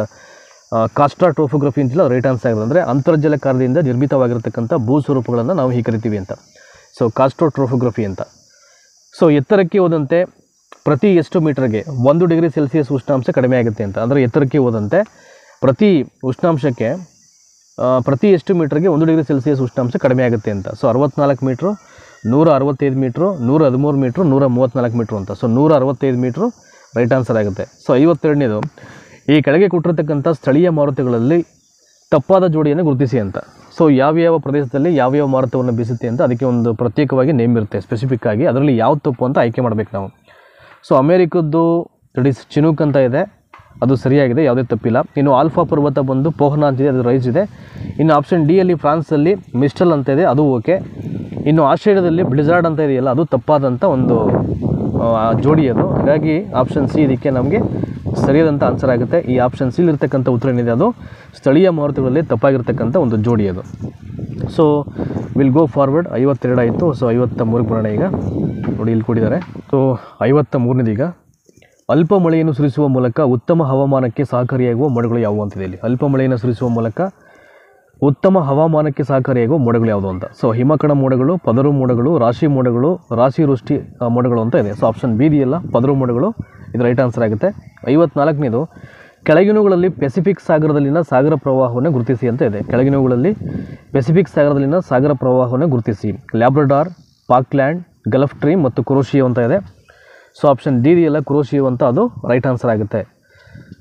ಕಾಸ್ಟ್ರಾ ಟೋಫೋಗ್ರಫಿ ಅಂತಿಲ್ಲ, ರೈಟ್ ಆನ್ಸರ್ ಆಗುತ್ತೆ. ಅಂದರೆ ಅಂತರ್ಜಲಕಾರದಿಂದ ನಿರ್ಮಿತವಾಗಿರ್ತಕ್ಕಂಥ ಭೂ ಸ್ವರೂಪಗಳನ್ನು ನಾವು ಹೀಗೆ ಕರಿತೀವಿ ಅಂತ. ಸೊ ಕಾಸ್ಟ್ರೋ ಟೋಫೋಗ್ರಫಿ ಅಂತ. ಸೊ ಎತ್ತರಕ್ಕೆ ಹೋದಂತೆ ಪ್ರತಿ ಎಷ್ಟು ಮೀಟರ್ಗೆ 1 ಡಿಗ್ರಿ ಸೆಲ್ಸಿಯಸ್ ಉಷ್ಣಾಂಶ ಕಡಿಮೆ ಆಗುತ್ತೆ ಅಂತ. ಅಂದರೆ ಎತ್ತರಕ್ಕೆ ಹೋದಂತೆ ಪ್ರತಿ ಉಷ್ಣಾಂಶಕ್ಕೆ ಪ್ರತಿ ಎಷ್ಟು ಮೀಟರ್ಗೆ 1 ಡಿಗ್ರಿ ಸೆಲ್ಸಿಯಸ್ ಉಷ್ಣಾಂಶ ಕಡಿಮೆ ಆಗುತ್ತೆ ಅಂತ. So 64 metre, 165 metre, 113 metre, 134 metre ಅಂತ. ಸೊ 165 ಮೀಟ್ರು ರೈಟ್ ಆನ್ಸರ್ ಆಗುತ್ತೆ. ಸೊ 52ನೇದು ಈ ಕೆಳಗೆ ಕೊಟ್ಟಿರ್ತಕ್ಕಂಥ ಸ್ಥಳೀಯ ಮಾರುತಗಳಲ್ಲಿ ತಪ್ಪಾದ ಜೋಡಿಯನ್ನು ಗುರುತಿಸಿ ಅಂತ. ಸೊ ಯಾವ್ಯಾವ ಪ್ರದೇಶದಲ್ಲಿ ಯಾವ್ಯಾವ ಮಾರುತವನ್ನು ಬೀಸುತ್ತೆ ಅಂತ ಅದಕ್ಕೆ ಒಂದು ಪ್ರತ್ಯೇಕವಾಗಿ ನೇಮ್ ಇರುತ್ತೆ ಸ್ಪೆಸಿಫಿಕ್ ಆಗಿ. ಅದರಲ್ಲಿ ಯಾವ ತಪ್ಪು ಅಂತ ಆಯ್ಕೆ ಮಾಡಬೇಕು ನಾವು. ಸೊ ಅಮೇರಿಕದ್ದು ದಟ್ ಈಸ್ ಚಿನೂಕ್ ಅಂತ ಇದೆ, ಅದು ಸರಿಯಾಗಿದೆ, ಯಾವುದೇ ತಪ್ಪಿಲ್ಲ. ಇನ್ನು ಆಲ್ಫಾ ಪರ್ವತ ಬಂದು ಪೋಹನಾ ಅಂತಿದೆ, ಅದು ರೈಸ್ ಇದೆ. ಇನ್ನು ಆಪ್ಷನ್ ಡಿ ಅಲ್ಲಿ ಫ್ರಾನ್ಸಲ್ಲಿ ಮಿಸ್ಟಲ್ ಅಂತ ಇದೆ, ಅದು ಓಕೆ. ಇನ್ನು ಆಸ್ಟ್ರೇಲಿಯಾದಲ್ಲಿ ಬ್ಲಿಝಾರ್ಡ್ ಅಂತ ಇದೆಯಲ್ಲ, ಅದು ತಪ್ಪಾದಂಥ ಒಂದು ಜೋಡಿ ಅದು. ಹಾಗಾಗಿ ಆಪ್ಷನ್ ಸಿ ಇದಕ್ಕೆ ನಮಗೆ ಸರಿಯಾದಂಥ ಆನ್ಸರ್ ಆಗುತ್ತೆ. ಈ ಆಪ್ಷನ್ ಸಿ ಇರ್ತಕ್ಕಂಥ ಉತ್ತರ ಏನಿದೆ ಅದು ಸ್ಥಳೀಯ ಮಾರುತಗಳಲ್ಲಿ ತಪ್ಪಾಗಿರ್ತಕ್ಕಂಥ ಒಂದು ಜೋಡಿ ಅದು. So will go forward. 52 ಆಯಿತು. ಸೊ 53ಕ್ಕೆ ಬರೋಣ. ಈಗ ನೋಡಿ ಇಲ್ಲಿ ಕೊಟ್ಟಿದ್ದಾರೆ. ಸೊ 53ನೇದು ಈಗ ಅಲ್ಪ ಮಳೆಯನ್ನು ಸುರಿಸುವ ಮೂಲಕ ಉತ್ತಮ ಹವಾಮಾನಕ್ಕೆ ಸಹಕಾರಿಯಾಗುವ ಮೋಡಗಳು ಯಾವುವು ಅಂತಿದೆ ಇಲ್ಲಿ. ಅಲ್ಪ ಮಳೆಯನ್ನು ಸುರಿಸುವ ಮೂಲಕ ಉತ್ತಮ ಹವಾಮಾನಕ್ಕೆ ಸಹಕಾರಿಯಾಗುವ ಮೋಡಗಳು ಯಾವುದು ಅಂತ. ಸೊ ಹಿಮಕಣ ಮೋಡಗಳು, ಪದರು ಮೋಡಗಳು, ರಾಶಿ ಮೋಡಗಳು, ರಾಶಿ ವೃಷ್ಟಿ ಮೋಡಗಳು ಅಂತ ಇದೆ. ಸೊ ಆಪ್ಷನ್ ಬಿ ಇದೆಯಲ್ಲ ಪದರು ಮೋಡಗಳು, ಇದು ರೈಟ್ ಆನ್ಸರ್ ಆಗುತ್ತೆ. 54ನೇದು ಕೆಳಗಿನವುಗಳಲ್ಲಿ ಪೆಸಿಫಿಕ್ ಸಾಗರದಲ್ಲಿನ ಸಾಗರ ಪ್ರವಾಹವನ್ನು ಗುರುತಿಸಿ ಅಂತ ಇದೆ. ಕೆಳಗಿನವುಗಳಲ್ಲಿ ಪೆಸಿಫಿಕ್ ಸಾಗರದಲ್ಲಿನ ಸಾಗರ ಪ್ರವಾಹವನ್ನು ಗುರುತಿಸಿ. ಲ್ಯಾಬ್ರಡಾರ್, ಪಾಕ್ಲ್ಯಾಂಡ್, ಗಲ್ಫ್ ಸ್ಟ್ರೀಮ್ ಮತ್ತು ಕುರೋಶಿಯೋ ಅಂತ ಇದೆ. ಸೊ ಆಪ್ಷನ್ ಡಿ ಇದೆಯಲ್ಲ ಕುರೋಶಿಯೋ ಅಂತ, ಅದು ರೈಟ್ ಆನ್ಸರ್ ಆಗುತ್ತೆ.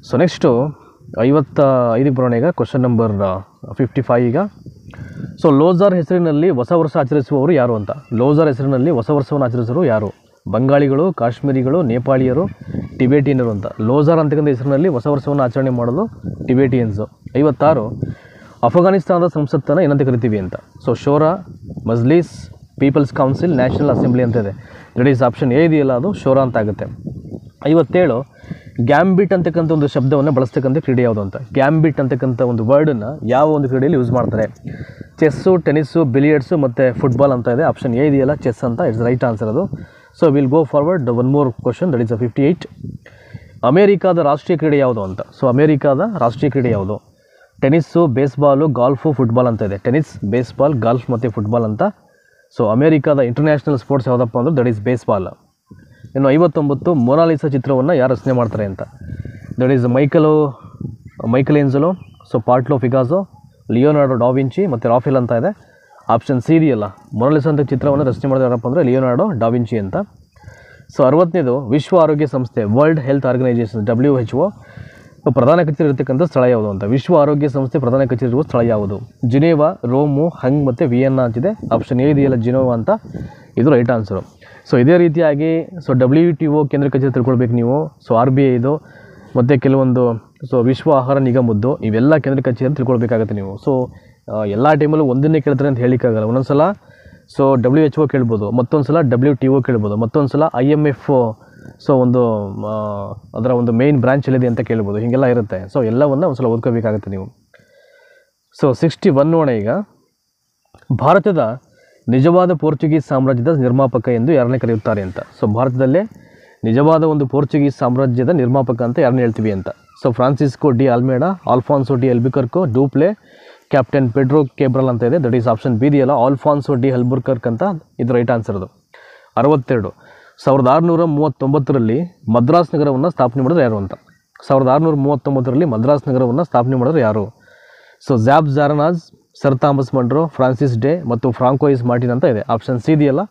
ಸೊ ನೆಕ್ಸ್ಟು 55ಕ್ಕೆ ಬರೋಣ. ಈಗ ಕ್ವಶನ್ ನಂಬರ್ 55. ಈಗ ಸೊ ಲೋಸಾರ್ ಹೆಸರಿನಲ್ಲಿ ಹೊಸ ವರ್ಷ ಆಚರಿಸುವವರು ಯಾರು ಅಂತ. ಲೋಸಾರ್ ಹೆಸರಿನಲ್ಲಿ ಹೊಸ ವರ್ಷವನ್ನು ಆಚರಿಸುವವರು ಯಾರು? ಬಂಗಾಳಿಗಳು, ಕಾಶ್ಮೀರಿಗಳು, ನೇಪಾಳಿಯರು, ಟಿಬೇಟಿಯನರು ಅಂತ. ಲೋಸಾರ್ ಅಂತಕ್ಕಂಥ ಹೆಸರಿನಲ್ಲಿ ಹೊಸ ವರ್ಷವನ್ನು ಆಚರಣೆ ಮಾಡೋದು ಟಿಬೇಟಿಯನ್ಸು. 56 ಅಫ್ಘಾನಿಸ್ತಾನದ ಸಂಸತ್ತನ್ನು ಏನಂತ ಕರಿತೀವಿ ಅಂತ. So Shura, Majlis, people's council, national assembly ಅಂತ ಇದೆ. ದಟ್ ಈಸ್ ಆಪ್ಷನ್ ಎ ಇದೆಯಲ್ಲ, ಅದು ಶೋರಾ ಅಂತ ಆಗುತ್ತೆ. 57 ಗ್ಯಾಂಬಿಟ್ ಅಂತಕ್ಕಂಥ ಒಂದು ಶಬ್ದವನ್ನು ಬಳಸ್ತಕ್ಕಂಥ ಕ್ರೀಡೆ ಯಾವುದು ಅಂತ. ಗ್ಯಾಂಬಿಟ್ ಅಂತಕ್ಕಂಥ ಒಂದು ವರ್ಡನ್ನು ಯಾವ ಒಂದು ಕ್ರೀಡೆಯಲ್ಲಿ ಯೂಸ್ ಮಾಡ್ತಾರೆ? ಚೆಸ್ಸು, ಟೆನಿಸ್ಸು, ಬಿಲಿಯರ್ಡ್ಸು ಮತ್ತು ಫುಟ್ಬಾಲ್ ಅಂತ ಇದೆ. ಆಪ್ಷನ್ ಎ ಇದೆಯಲ್ಲ, ಚೆಸ್ ಅಂತ. ಇಟ್ಸ್ ರೈಟ್ ಆನ್ಸರ್ ಅದು. So will go forward one more question, that is 58. ಅಮೇರಿಕಾದ ರಾಷ್ಟ್ರೀಯ ಕ್ರೀಡೆ ಯಾವುದು ಅಂತ. ಸೊ ಅಮೇರಿಕಾದ ರಾಷ್ಟ್ರೀಯ ಕ್ರೀಡೆ ಯಾವುದು? ಟೆನಿಸ್ಸು, ಬೇಸ್ಬಾಲು, ಗಾಲ್ಫು, ಫುಟ್ಬಾಲ್ ಅಂತ ಇದೆ. ಟೆನಿಸ್, ಬೇಸ್ಬಾಲ್, ಗಾಲ್ಫ್ ಮತ್ತು ಫುಟ್ಬಾಲ್ ಅಂತ. ಸೊ ಅಮೇರಿಕಾದ ಇಂಟರ್ನ್ಯಾಷನಲ್ ಸ್ಪೋರ್ಟ್ಸ್ ಯಾವುದಪ್ಪ ಅಂದರೆ ದಟ್ ಈಸ್ ಬೇಸ್ಬಾಲ್. ಇನ್ನು 59 ಮೊನಾಲಿಸಾ ಚಿತ್ರವನ್ನು ಯಾರು ರಚನೆ ಮಾಡ್ತಾರೆ ಅಂತ. That is Michelangelo, so Pablo Picasso, Leonardo da Vinci ಮತ್ತು ರಾಫೆಲ್ ಅಂತ ಇದೆ. ಆಪ್ಷನ್ ಸಿ ಇದೆಯಲ್ಲ, ಮೊನಾಲಿಸಾ ಅಂತ ಚಿತ್ರವನ್ನು ರಚನೆ ಮಾಡಿದ ಯಾರಪ್ಪ ಅಂದರೆ ಲಿಯೋನಾರ್ಡೋ ಡಾವಿಂಚಿ ಅಂತ. ಸೊ 60ನೇದು ವಿಶ್ವ ಆರೋಗ್ಯ ಸಂಸ್ಥೆ, ವರ್ಲ್ಡ್ ಹೆಲ್ತ್ ಆರ್ಗನೈಜೇಷನ್, WHO ಪ್ರಧಾನ ಕಚೇರಿ ಇರತಕ್ಕಂಥ ಸ್ಥಳ ಯಾವುದು ಅಂತ. ವಿಶ್ವ ಆರೋಗ್ಯ ಸಂಸ್ಥೆ ಪ್ರಧಾನ ಕಚೇರಿ ಇರುವ ಸ್ಥಳ ಯಾವುದು? ಜಿನೇವಾ, ರೋಮು, ಹಂಗ್ ಮತ್ತು ವಿಯೆನ್ನಾ ಅಂತಿದೆ. ಆಪ್ಷನ್ ಎ ಇದೆಯಲ್ಲ, ಜಿನೋವಾ ಅಂತ. ಇದು ರೈಟ್ ಆನ್ಸರು. ಸೊ ಇದೇ ರೀತಿಯಾಗಿ WTO ಕೇಂದ್ರ ಕಚೇರಿ ತಿಳ್ಕೊಳ್ಬೇಕು ನೀವು. ಸೊ RBI ಇದು ಮತ್ತು ಕೆಲವೊಂದು ವಿಶ್ವ ಆಹಾರ ನಿಗಮದ್ದು ಇವೆಲ್ಲ ಕೇಂದ್ರ ಕಚೇರಿ ತಿಳ್ಕೊಳ್ಬೇಕಾಗುತ್ತೆ ನೀವು. ಸೊ ಎಲ್ಲ ಟೈಮಲ್ಲೂ ಒಂದನ್ನೇ ಕೇಳ್ತಾರೆ ಅಂತ ಹೇಳಿಕ್ಕಾಗಲ್ಲ. ಒಂದೊಂದು ಸಲ WHO ಕೇಳ್ಬೋದು, ಮತ್ತೊಂದು ಸಲ WTO ಕೇಳ್ಬೋದು, ಮತ್ತೊಂದು ಸಲ IMF ಅದರ ಒಂದು ಮೇನ್ ಬ್ರಾಂಚ್ ಎಲ್ಲಿದೆ ಅಂತ ಕೇಳ್ಬೋದು. ಹೀಗೆಲ್ಲ ಇರುತ್ತೆ. ಸೊ ಎಲ್ಲವನ್ನು ಒಂದು ಸಲ ಓದ್ಕೋಬೇಕಾಗುತ್ತೆ ನೀವು. ಸೊ 61 ನೋಡೋಣ ಈಗ. ಭಾರತದ ನಿಜವಾದ ಪೋರ್ಚುಗೀಸ್ ಸಾಮ್ರಾಜ್ಯದ ನಿರ್ಮಾಪಕ ಎಂದು ಯಾರನ್ನೇ ಕರೆಯುತ್ತಾರೆ ಅಂತ. ಸೊ ಭಾರತದಲ್ಲೇ ನಿಜವಾದ ಒಂದು ಪೋರ್ಚುಗೀಸ್ ಸಾಮ್ರಾಜ್ಯದ ನಿರ್ಮಾಪಕ ಅಂತ ಯಾರನ್ನ ಹೇಳ್ತೀವಿ ಅಂತ. So Francisco de Almeida, Alfonso de Albuquerque, Dupleix, captain Pedro Cabral ಅಂತ ಇದೆ. ದಟ್ ಈಸ್ ಆಪ್ಷನ್ ಬಿ ಇದೆಯಲ್ಲ, ಆಲ್ಫಾನ್ಸೋ ಡಿ ಅಲ್ಬುಕರ್ಕ್ ಅಂತ. ಇದು ರೈಟ್ ಆನ್ಸರ್ ಅದು. 62 1639ರಲ್ಲಿ ಮದ್ರಾಸ್ ನಗರವನ್ನು ಸ್ಥಾಪನೆ ಮಾಡಿದ್ರು ಯಾರು ಅಂತ. 1639ರಲ್ಲಿ ಮದ್ರಾಸ್ ನಗರವನ್ನು ಸ್ಥಾಪನೆ ಮಾಡಿದ್ರು ಯಾರು? So Job Charnock, sir Thomas Munro, Francis Day ಮತ್ತು ಫ್ರಾಂಕೋಯಿಸ್ ಮಾರ್ಟಿನ್ ಅಂತ ಇದೆ. ಆಪ್ಷನ್ ಸಿ ಇದೆಯಲ್ಲ,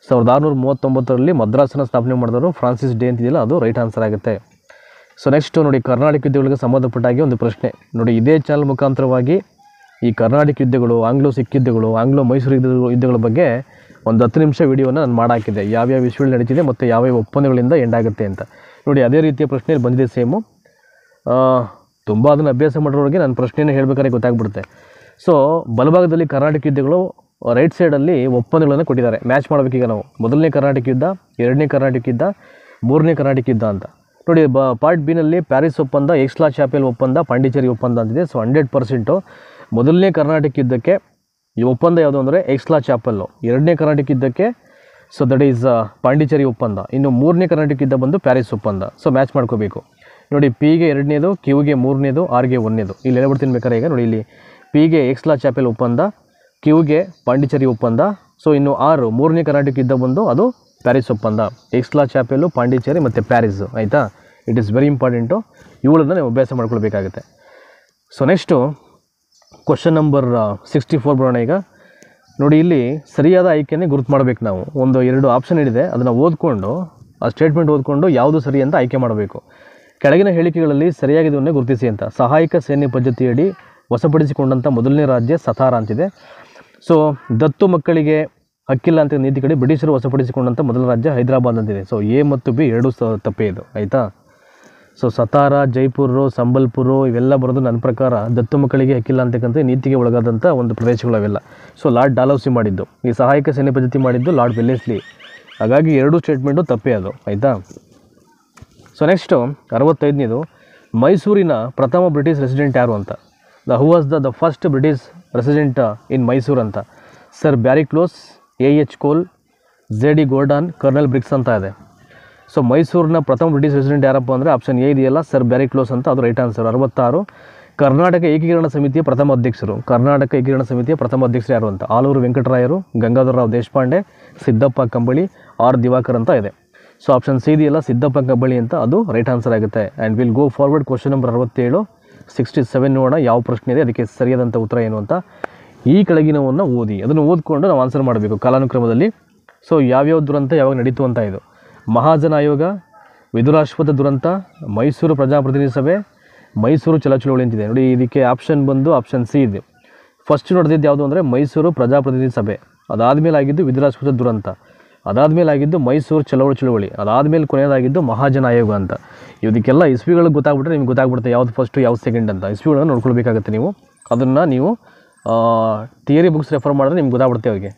1639ರಲ್ಲಿ ಮದ್ರಾಸನ್ನು ಸ್ಥಾಪನೆ ಮಾಡಿದವರು ಫ್ರಾನ್ಸಿಸ್ ಡೇ ಅಂತಿದೆಯಲ್ಲ, ಅದು ರೈಟ್ ಆನ್ಸರ್ ಆಗುತ್ತೆ. ಸೊ ನೆಕ್ಸ್ಟು ನೋಡಿ, ಕರ್ನಾಟಕ ಯುದ್ಧಗಳಿಗೆ ಸಂಬಂಧಪಟ್ಟಾಗಿ ಒಂದು ಪ್ರಶ್ನೆ ನೋಡಿ. ಇದೇ ಚಾನಲ್ ಮುಖಾಂತರವಾಗಿ ಈ ಕರ್ನಾಟಕ ಯುದ್ಧಗಳು, ಆಂಗ್ಲೋ ಸಿಖ್ ಯುದ್ಧಗಳು, ಆಂಗ್ಲೋ ಮೈಸೂರು ಯುದ್ಧಗಳ ಬಗ್ಗೆ ಒಂದು 10 ನಿಮಿಷ ವಿಡಿಯೋನ ನಾನು ಮಾಡಾಕಿದ್ದೆ. ಯಾವ್ಯಾವ ವಿಷಯಗಳು ನಡೀತಿದೆ ಮತ್ತು ಯಾವ್ಯಾವ ಒಪ್ಪಂದಗಳಿಂದ ಎಂಡ್ ಆಗುತ್ತೆ ಅಂತ ನೋಡಿ. ಅದೇ ರೀತಿಯ ಪ್ರಶ್ನೆ ಬಂದಿದೆ ಸೇಮು. ತುಂಬ ಅದನ್ನು ಅಭ್ಯಾಸ ಮಾಡಿರೋರಿಗೆ ನಾನು ಪ್ರಶ್ನೆಯನ್ನು ಹೇಳಬೇಕಾದ್ರೆ ಗೊತ್ತಾಗ್ಬಿಡುತ್ತೆ. ಸೊ ಬಲಭಾಗದಲ್ಲಿ ಕರ್ನಾಟಕ ಯುದ್ಧಗಳು, ರೈಟ್ ಸೈಡಲ್ಲಿ ಒಪ್ಪಂದಗಳನ್ನು ಕೊಟ್ಟಿದ್ದಾರೆ. ಮ್ಯಾಚ್ ಮಾಡಬೇಕೀಗ ನಾವು. ಮೊದಲನೇ ಕರ್ನಾಟಕ ಯುದ್ಧ, ಎರಡನೇ ಕರ್ನಾಟಕ ಯುದ್ಧ, ಮೂರನೇ ಕರ್ನಾಟಕ ಯುದ್ಧ ಅಂತ ನೋಡಿ. ಪಾರ್ಟ್ ಬಿನಲ್ಲಿ ಪ್ಯಾರಿಸ್ ಒಪ್ಪಂದ, ಎಕ್ಸ್ಲಾ ಚಾಪೆಲ್ ಒಪ್ಪಂದ, ಪಾಂಡಿಚೇರಿ ಒಪ್ಪಂದ ಅಂತಿದೆ. ಸೊ 100% ಮೊದಲನೇ ಕರ್ನಾಟಕ ಯುದ್ಧಕ್ಕೆ ಈ ಒಪ್ಪಂದ ಯಾವುದು ಅಂದರೆ ಎಕ್ಸ್ಲಾ ಚಾಪಲ್ಲು. ಎರಡನೇ ಕರ್ನಾಟಕ ಯುದ್ಧಕ್ಕೆ ಸೊ ದಟ್ ಈಸ್ ಪಾಂಡಿಚೇರಿ ಒಪ್ಪಂದ. ಇನ್ನು ಮೂರನೇ ಕರ್ನಾಟಕ ಯುದ್ಧ ಬಂದು ಪ್ಯಾರಿಸ್ ಒಪ್ಪಂದ. ಸೊ ಮ್ಯಾಚ್ ಮಾಡ್ಕೋಬೇಕು ನೋಡಿ. ಪಿಗೆ 2ನೇದು, ಕ್ಯೂಗೆ 3ನೇದು, ಆರ್ಗೆ 1ನೇದು. ಇಲ್ಲಿ ಹೇಳ್ಬಿಡ್ತೀನಿ ಬೇಕಾರೆ ಈಗ ನೋಡಿ. ಇಲ್ಲಿ ಪಿಗೆ ಎಕ್ಸ್ಲಾ ಚಾಪೆಲ್ ಒಪ್ಪಂದ, ಕ್ಯೂಗೆ ಪಾಂಡಿಚೇರಿ ಒಪ್ಪಂದ. ಸೊ ಇನ್ನು ಮೂರನೇ ಕರ್ನಾಟಕ ಯುದ್ಧ ಬಂದು ಅದು ಪ್ಯಾರಿಸ್ ಒಪ್ಪಂದ. ಎಕ್ಸ್ಲಾ ಚಾಪೆಲ್ಲು, ಪಾಂಡಿಚೇರಿ ಮತ್ತು ಪ್ಯಾರಿಸ್. ಆಯಿತಾ? It is very important. ಇವುಗಳನ್ನು ನೀವು ಅಭ್ಯಾಸ ಮಾಡ್ಕೊಳ್ಬೇಕಾಗುತ್ತೆ. ಸೊ ನೆಕ್ಸ್ಟು ಕ್ವಶನ್ ನಂಬರ್ 64 ಬರೋಣ ಈಗ ನೋಡಿ. ಇಲ್ಲಿ ಸರಿಯಾದ ಆಯ್ಕೆನೇ ಗುರುತು ಮಾಡಬೇಕು ನಾವು. 2 ಆಪ್ಷನ್ ಇದೆ, ಅದನ್ನು ಓದ್ಕೊಂಡು ಆ ಸ್ಟೇಟ್ಮೆಂಟ್ ಓದ್ಕೊಂಡು ಯಾವುದು ಸರಿ ಅಂತ ಆಯ್ಕೆ ಮಾಡಬೇಕು. ಕೆಳಗಿನ ಹೇಳಿಕೆಗಳಲ್ಲಿ ಸರಿಯಾಗಿದ್ದನ್ನೇ ಗುರುತಿಸಿ ಅಂತ. ಸಹಾಯಕ ಸೈನ್ಯ ಪದ್ಧತಿಯಡಿ ವಶಪಡಿಸಿಕೊಂಡಂಥ ಮೊದಲನೇ ರಾಜ್ಯ ಸತಾರ ಅಂತಿದೆ. ಸೊ ದತ್ತು ಮಕ್ಕಳಿಗೆ ಹಕ್ಕಿಲ್ಲ ಅಂತ ನೀತಿ ಕಡೆ ಬ್ರಿಟಿಷರು ವಶಪಡಿಸಿಕೊಂಡಂಥ ಮೊದಲ ರಾಜ್ಯ ಹೈದರಾಬಾದ್ ಅಂತಿದೆ. ಸೊ ಎ ಮತ್ತು ಬಿ ಎರಡೂ ತಪ್ಪೇ ಇದು. ಆಯಿತಾ? ಸೊ ಸತಾರ, ಜೈಪುರ, ಸಂಬಲ್ಪುರ ಇವೆಲ್ಲ ಬರೋದು ನನ್ನ ಪ್ರಕಾರ ದತ್ತು ಮಕ್ಕಳಿಗೆ ಹಕ್ಕಿಲ್ಲ ಅಂತಕ್ಕಂಥ ನೀತಿಗೆ ಒಳಗಾದಂಥ ಒಂದು ಪ್ರದೇಶಗಳು ಅವೆಲ್ಲ. ಸೊ ಲಾರ್ಡ್ ಡಾಲೌಸಿ ಮಾಡಿದ್ದು, ಈ ಸಹಾಯಕ ಸೈನ್ಯ ಪದ್ಧತಿ ಮಾಡಿದ್ದು ಲಾರ್ಡ್ ವೆಲ್ಲೆಸ್ಲಿ. ಹಾಗಾಗಿ ಎರಡೂ ಸ್ಟೇಟ್ಮೆಂಟು ತಪ್ಪೇ ಅದು. ಆಯಿತಾ? ಸೊ ನೆಕ್ಸ್ಟು 65ನೇದು ಮೈಸೂರಿನ ಪ್ರಥಮ ಬ್ರಿಟಿಷ್ ರೆಸಿಡೆಂಟ್ ಯಾರು ಅಂತ. Who was the first British resident in Mysore ಅಂತ. Sir Barry Close, AH Cole, JD Gordon, colonel Briggs ಅಂತ ಇದೆ. ಸೊ ಮೈಸೂರಿನ ಪ್ರಥಮ ಬ್ರಿಟಿಷ್ ರೆಸಿಡೆಂಟ್ ಯಾರಪ್ಪ ಅಂದರೆ ಆಪ್ಷನ್ ಎ ಇದೆಯಲ್ಲ, ಸರ್ ಬ್ಯಾರಿ ಕ್ಲೋಸ್ ಅಂತ. ಅದು ರೈಟ್ ಆನ್ಸರ್. 66 ಕರ್ನಾಟಕ ಏಕೀಕರಣ ಸಮಿತಿಯ ಪ್ರಥಮ ಅಧ್ಯಕ್ಷರು. ಕರ್ನಾಟಕ ಏಕೀಕರಣ ಸಮಿತಿಯ ಪ್ರಥಮ ಅಧ್ಯಕ್ಷರು ಯಾರು ಅಂತ. ಆಲೂರು ವೆಂಕಟರಾಯರು, ಗಂಗಾಧರರಾವ್ ದೇಶಪಾಂಡೆ, ಸಿದ್ದಪ್ಪ ಕಂಬಳಿ, ಆರ್ ದಿವಾಕರ್ ಅಂತ ಇದೆ. ಸೊ ಆಪ್ಷನ್ ಸಿ ಇದೆಯಲ್ಲ, ಸಿದ್ದಪ್ಪ ಕಂಬಳಿ ಅಂತ. ಅದು ರೈಟ್ ಆನ್ಸರ್ ಆಗುತ್ತೆ. And will go forward question number 67 67 ನೋಡೋಣ ಯಾವ ಪ್ರಶ್ನೆ ಇದೆ, ಅದಕ್ಕೆ ಸರಿಯಾದಂಥ ಉತ್ತರ ಏನು ಅಂತ. ಈ ಕೆಳಗಿನವನ್ನು ಓದಿ, ಅದನ್ನು ಓದ್ಕೊಂಡು ನಾವು ಆನ್ಸರ್ ಮಾಡಬೇಕು ಕಾಲಾನುಕ್ರಮದಲ್ಲಿ. ಸೊ ಯಾವ್ಯಾವ ದುರಂತ ಯಾವಾಗ ನಡೀತು ಅಂತ. ಇದು ಮಹಾಜನ ಆಯೋಗ, ವಿದುರಾಶ್ವತ್ಥ ದುರಂತ, ಮೈಸೂರು ಪ್ರಜಾಪ್ರತಿನಿಧಿ ಸಭೆ, ಮೈಸೂರು ಚಲಚಳುವಳಿ ಅಂತಿದೆ ನೋಡಿ. ಇದಕ್ಕೆ ಆಪ್ಷನ್ ಬಂದು ಆಪ್ಷನ್ ಸಿ ಇದೆ. ಫಸ್ಟ್ ನಡೆದಿದ್ದು ಯಾವುದು ಅಂದರೆ ಮೈಸೂರು ಪ್ರಜಾಪ್ರತಿನಿಧಿ ಸಭೆ, ಅದಾದಮೇಲೆ ಆಗಿದ್ದು ವಿಧಿರಾಜಪುರದ ದುರಂತ, ಅದಾದಮೇಲೆ ಆಗಿದ್ದು ಮೈಸೂರು ಚಳವಳಿ, ಅದಾದಮೇಲೆ ಕೊನೆಯದಾಗಿದ್ದು ಮಹಾಜನ ಆಯೋಗ ಅಂತ. ಇದಕ್ಕೆಲ್ಲ ಇಸ್ವಿಗಳಿಗೆ ಗೊತ್ತಾಗ್ಬಿಟ್ರೆ ನಿಮ್ಗೆ ಗೊತ್ತಾಗ್ಬಿಡುತ್ತೆ ಯಾವುದು ಫಸ್ಟು ಯಾವುದು ಸೆಕೆಂಡ್ ಅಂತ. ಇಸ್ವಿಗಳನ್ನು ನೋಡ್ಕೊಳ್ಬೇಕಾಗುತ್ತೆ ನೀವು, ಅದನ್ನು ನೀವು ಥಿಯರಿ ಬುಕ್ಸ್ ರೆಫರ್ ಮಾಡಿದ್ರೆ ನಿಮ್ಗೆ ಗೊತ್ತಾಗ್ಬಿಡುತ್ತೆ ಅವರಿಗೆ.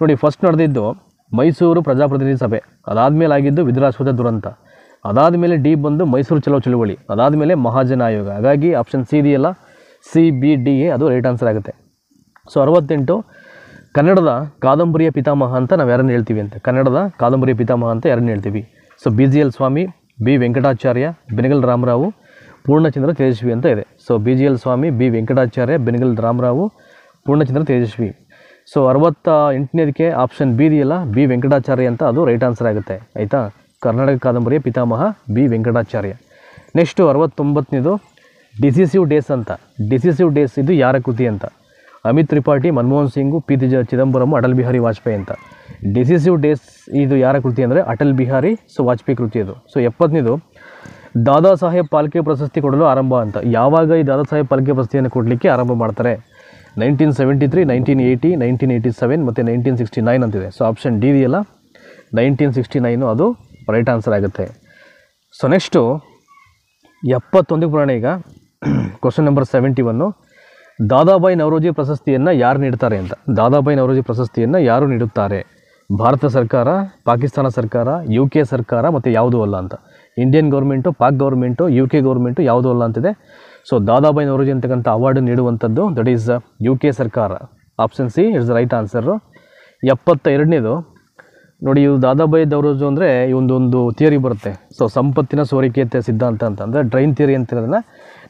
ನೋಡಿ, ಫಸ್ಟ್ ನಡೆದಿದ್ದು ಮೈಸೂರು ಪ್ರಜಾಪ್ರತಿನಿಧಿ ಸಭೆ, ಅದಾದಮೇಲೆ ಆಗಿದ್ದು ವಿಧಿರಾಜಪುರದ ದುರಂತ, ಅದಾದಮೇಲೆ ಡಿ ಬಂದು ಮೈಸೂರು ಚಳವಳಿ, ಅದಾದಮೇಲೆ ಮಹಾಜನ ಆಯೋಗ. ಹಾಗಾಗಿ ಆಪ್ಷನ್ ಸಿ ಇದೆಯಲ್ಲ, CBD ಅದು ರೈಟ್ ಆನ್ಸರ್ ಆಗುತ್ತೆ. ಸೊ 68 ಕನ್ನಡದ ಕಾದಂಬರಿಯ ಪಿತಾಮಹ ಅಂತ ನಾವು ಯಾರನ್ನು ಹೇಳ್ತೀವಿ ಅಂತ, ಕನ್ನಡದ ಕಾದಂಬರಿಯ ಪಿತಾಮಹ ಅಂತ ಯಾರನ್ನು ಹೇಳ್ತೀವಿ? So BGL Swami, B Venkatacharya, Benagal Ramarao, Poornachandra Tejaswi ಅಂತ ಇದೆ. So BGL Swami, B Venkatacharya, Benagal Ramarao, Poornachandra Tejaswi. So 68ನೇದಕ್ಕೆ ಆಪ್ಷನ್ ಬಿ ಇದೆಯಲ್ಲ, B ವೆಂಕಟಾಚಾರ್ಯ ಅಂತ, ಅದು ರೈಟ್ ಆನ್ಸರ್ ಆಗುತ್ತೆ. ಆಯಿತಾ? ಕರ್ನಾಟಕ ಕಾದಂಬರಿಯ ಪಿತಾಮಹ B ವೆಂಕಟಾಚಾರ್ಯ. ನೆಕ್ಸ್ಟು 69ನೇದು ಡಿಸಿಸಿವ್ ಡೇಸ್ ಅಂತ. ಡಿಸಿಸಿವ್ ಡೇಸ್ ಇದು ಯಾರ ಕೃತಿ ಅಂತ? ಅಮಿತ್ ತ್ರಿಪಾಠಿ, ಮನಮೋಹನ್ ಸಿಂಗು, P. ಚಿದಂಬರಂ, ಅಟಲ್ ಬಿಹಾರಿ ವಾಜಪೇಯಿ ಅಂತ. ಡಿಸಿಸಿವ್ ಡೇಸ್ ಇದು ಯಾರ ಕೃತಿ ಅಂದರೆ ಅಟಲ್ ಬಿಹಾರಿ ವಾಜಪೇಯಿ ಕೃತಿ ಅದು. ಸೊ 70ನೇದು ದಾದಾ ಸಾಹೇಬ್ ಪಾಲ್ಕೆ ಪ್ರಶಸ್ತಿ ಕೊಡಲು ಆರಂಭ ಅಂತ. ಯಾವಾಗ ಈ ದಾದಾ ಸಾಹೇಬ್ ಪಾಲ್ಕೆ ಪ್ರಶಸ್ತಿಯನ್ನು ಕೊಡಲಿಕ್ಕೆ ಆರಂಭ ಮಾಡ್ತಾರೆ? 1973, 1980, 1987 ಮತ್ತು 1969 ಅಂತಿದೆ. ಸೊ ಆಪ್ಷನ್ ಡಿ ಇದೆಯಲ್ಲ, 1969 ಅದು ರೈಟ್ ಆನ್ಸರ್ ಆಗುತ್ತೆ. ಸೊ ನೆಕ್ಸ್ಟು 71ಕ್ಕೆ ಬರೋಣ. ಈಗ ಕ್ವಶನ್ ನಂಬರ್ 71, ದಾದಾಬಾಯಿ ನವರೋಜಿ ಪ್ರಶಸ್ತಿಯನ್ನು ಯಾರು ನೀಡ್ತಾರೆ ಅಂತ. ದಾದಾಬಾಯಿ ನವರೋಜಿ ಪ್ರಶಸ್ತಿಯನ್ನು ಯಾರು ನೀಡುತ್ತಾರೆ? ಭಾರತ ಸರ್ಕಾರ, ಪಾಕಿಸ್ತಾನ ಸರ್ಕಾರ, UK ಸರ್ಕಾರ ಮತ್ತು ಯಾವುದೂ ಅಲ್ಲ ಅಂತ. Indian government, Pak government, UK government, ಯಾವುದೂ ಅಲ್ಲ ಅಂತಿದೆ. ಸೊ ದಾದಾಬಾಯಿ ನವರೋಜಿ ಅಂತಕ್ಕಂಥ ಅವಾರ್ಡ್ ನೀಡುವಂಥದ್ದು ದಟ್ ಈಸ್ UK ಸರ್ಕಾರ. Option C is the right answer. 72ನೇದು ನೋಡಿ, ಇವು ದಾದಾಬಾಯಿ ನವರೋಜು ಅಂದರೆ ಈ ಒಂದು ಥಿಯರಿ ಬರುತ್ತೆ. ಸೊ ಸಂಪತ್ತಿನ ಸೋರಿಕೆಯ ಸಿದ್ಧಾಂತ ಅಂತ, ಅಂದರೆ ಡ್ರೈನ್ ಥಿಯರಿ ಅಂತಿರೋದನ್ನ,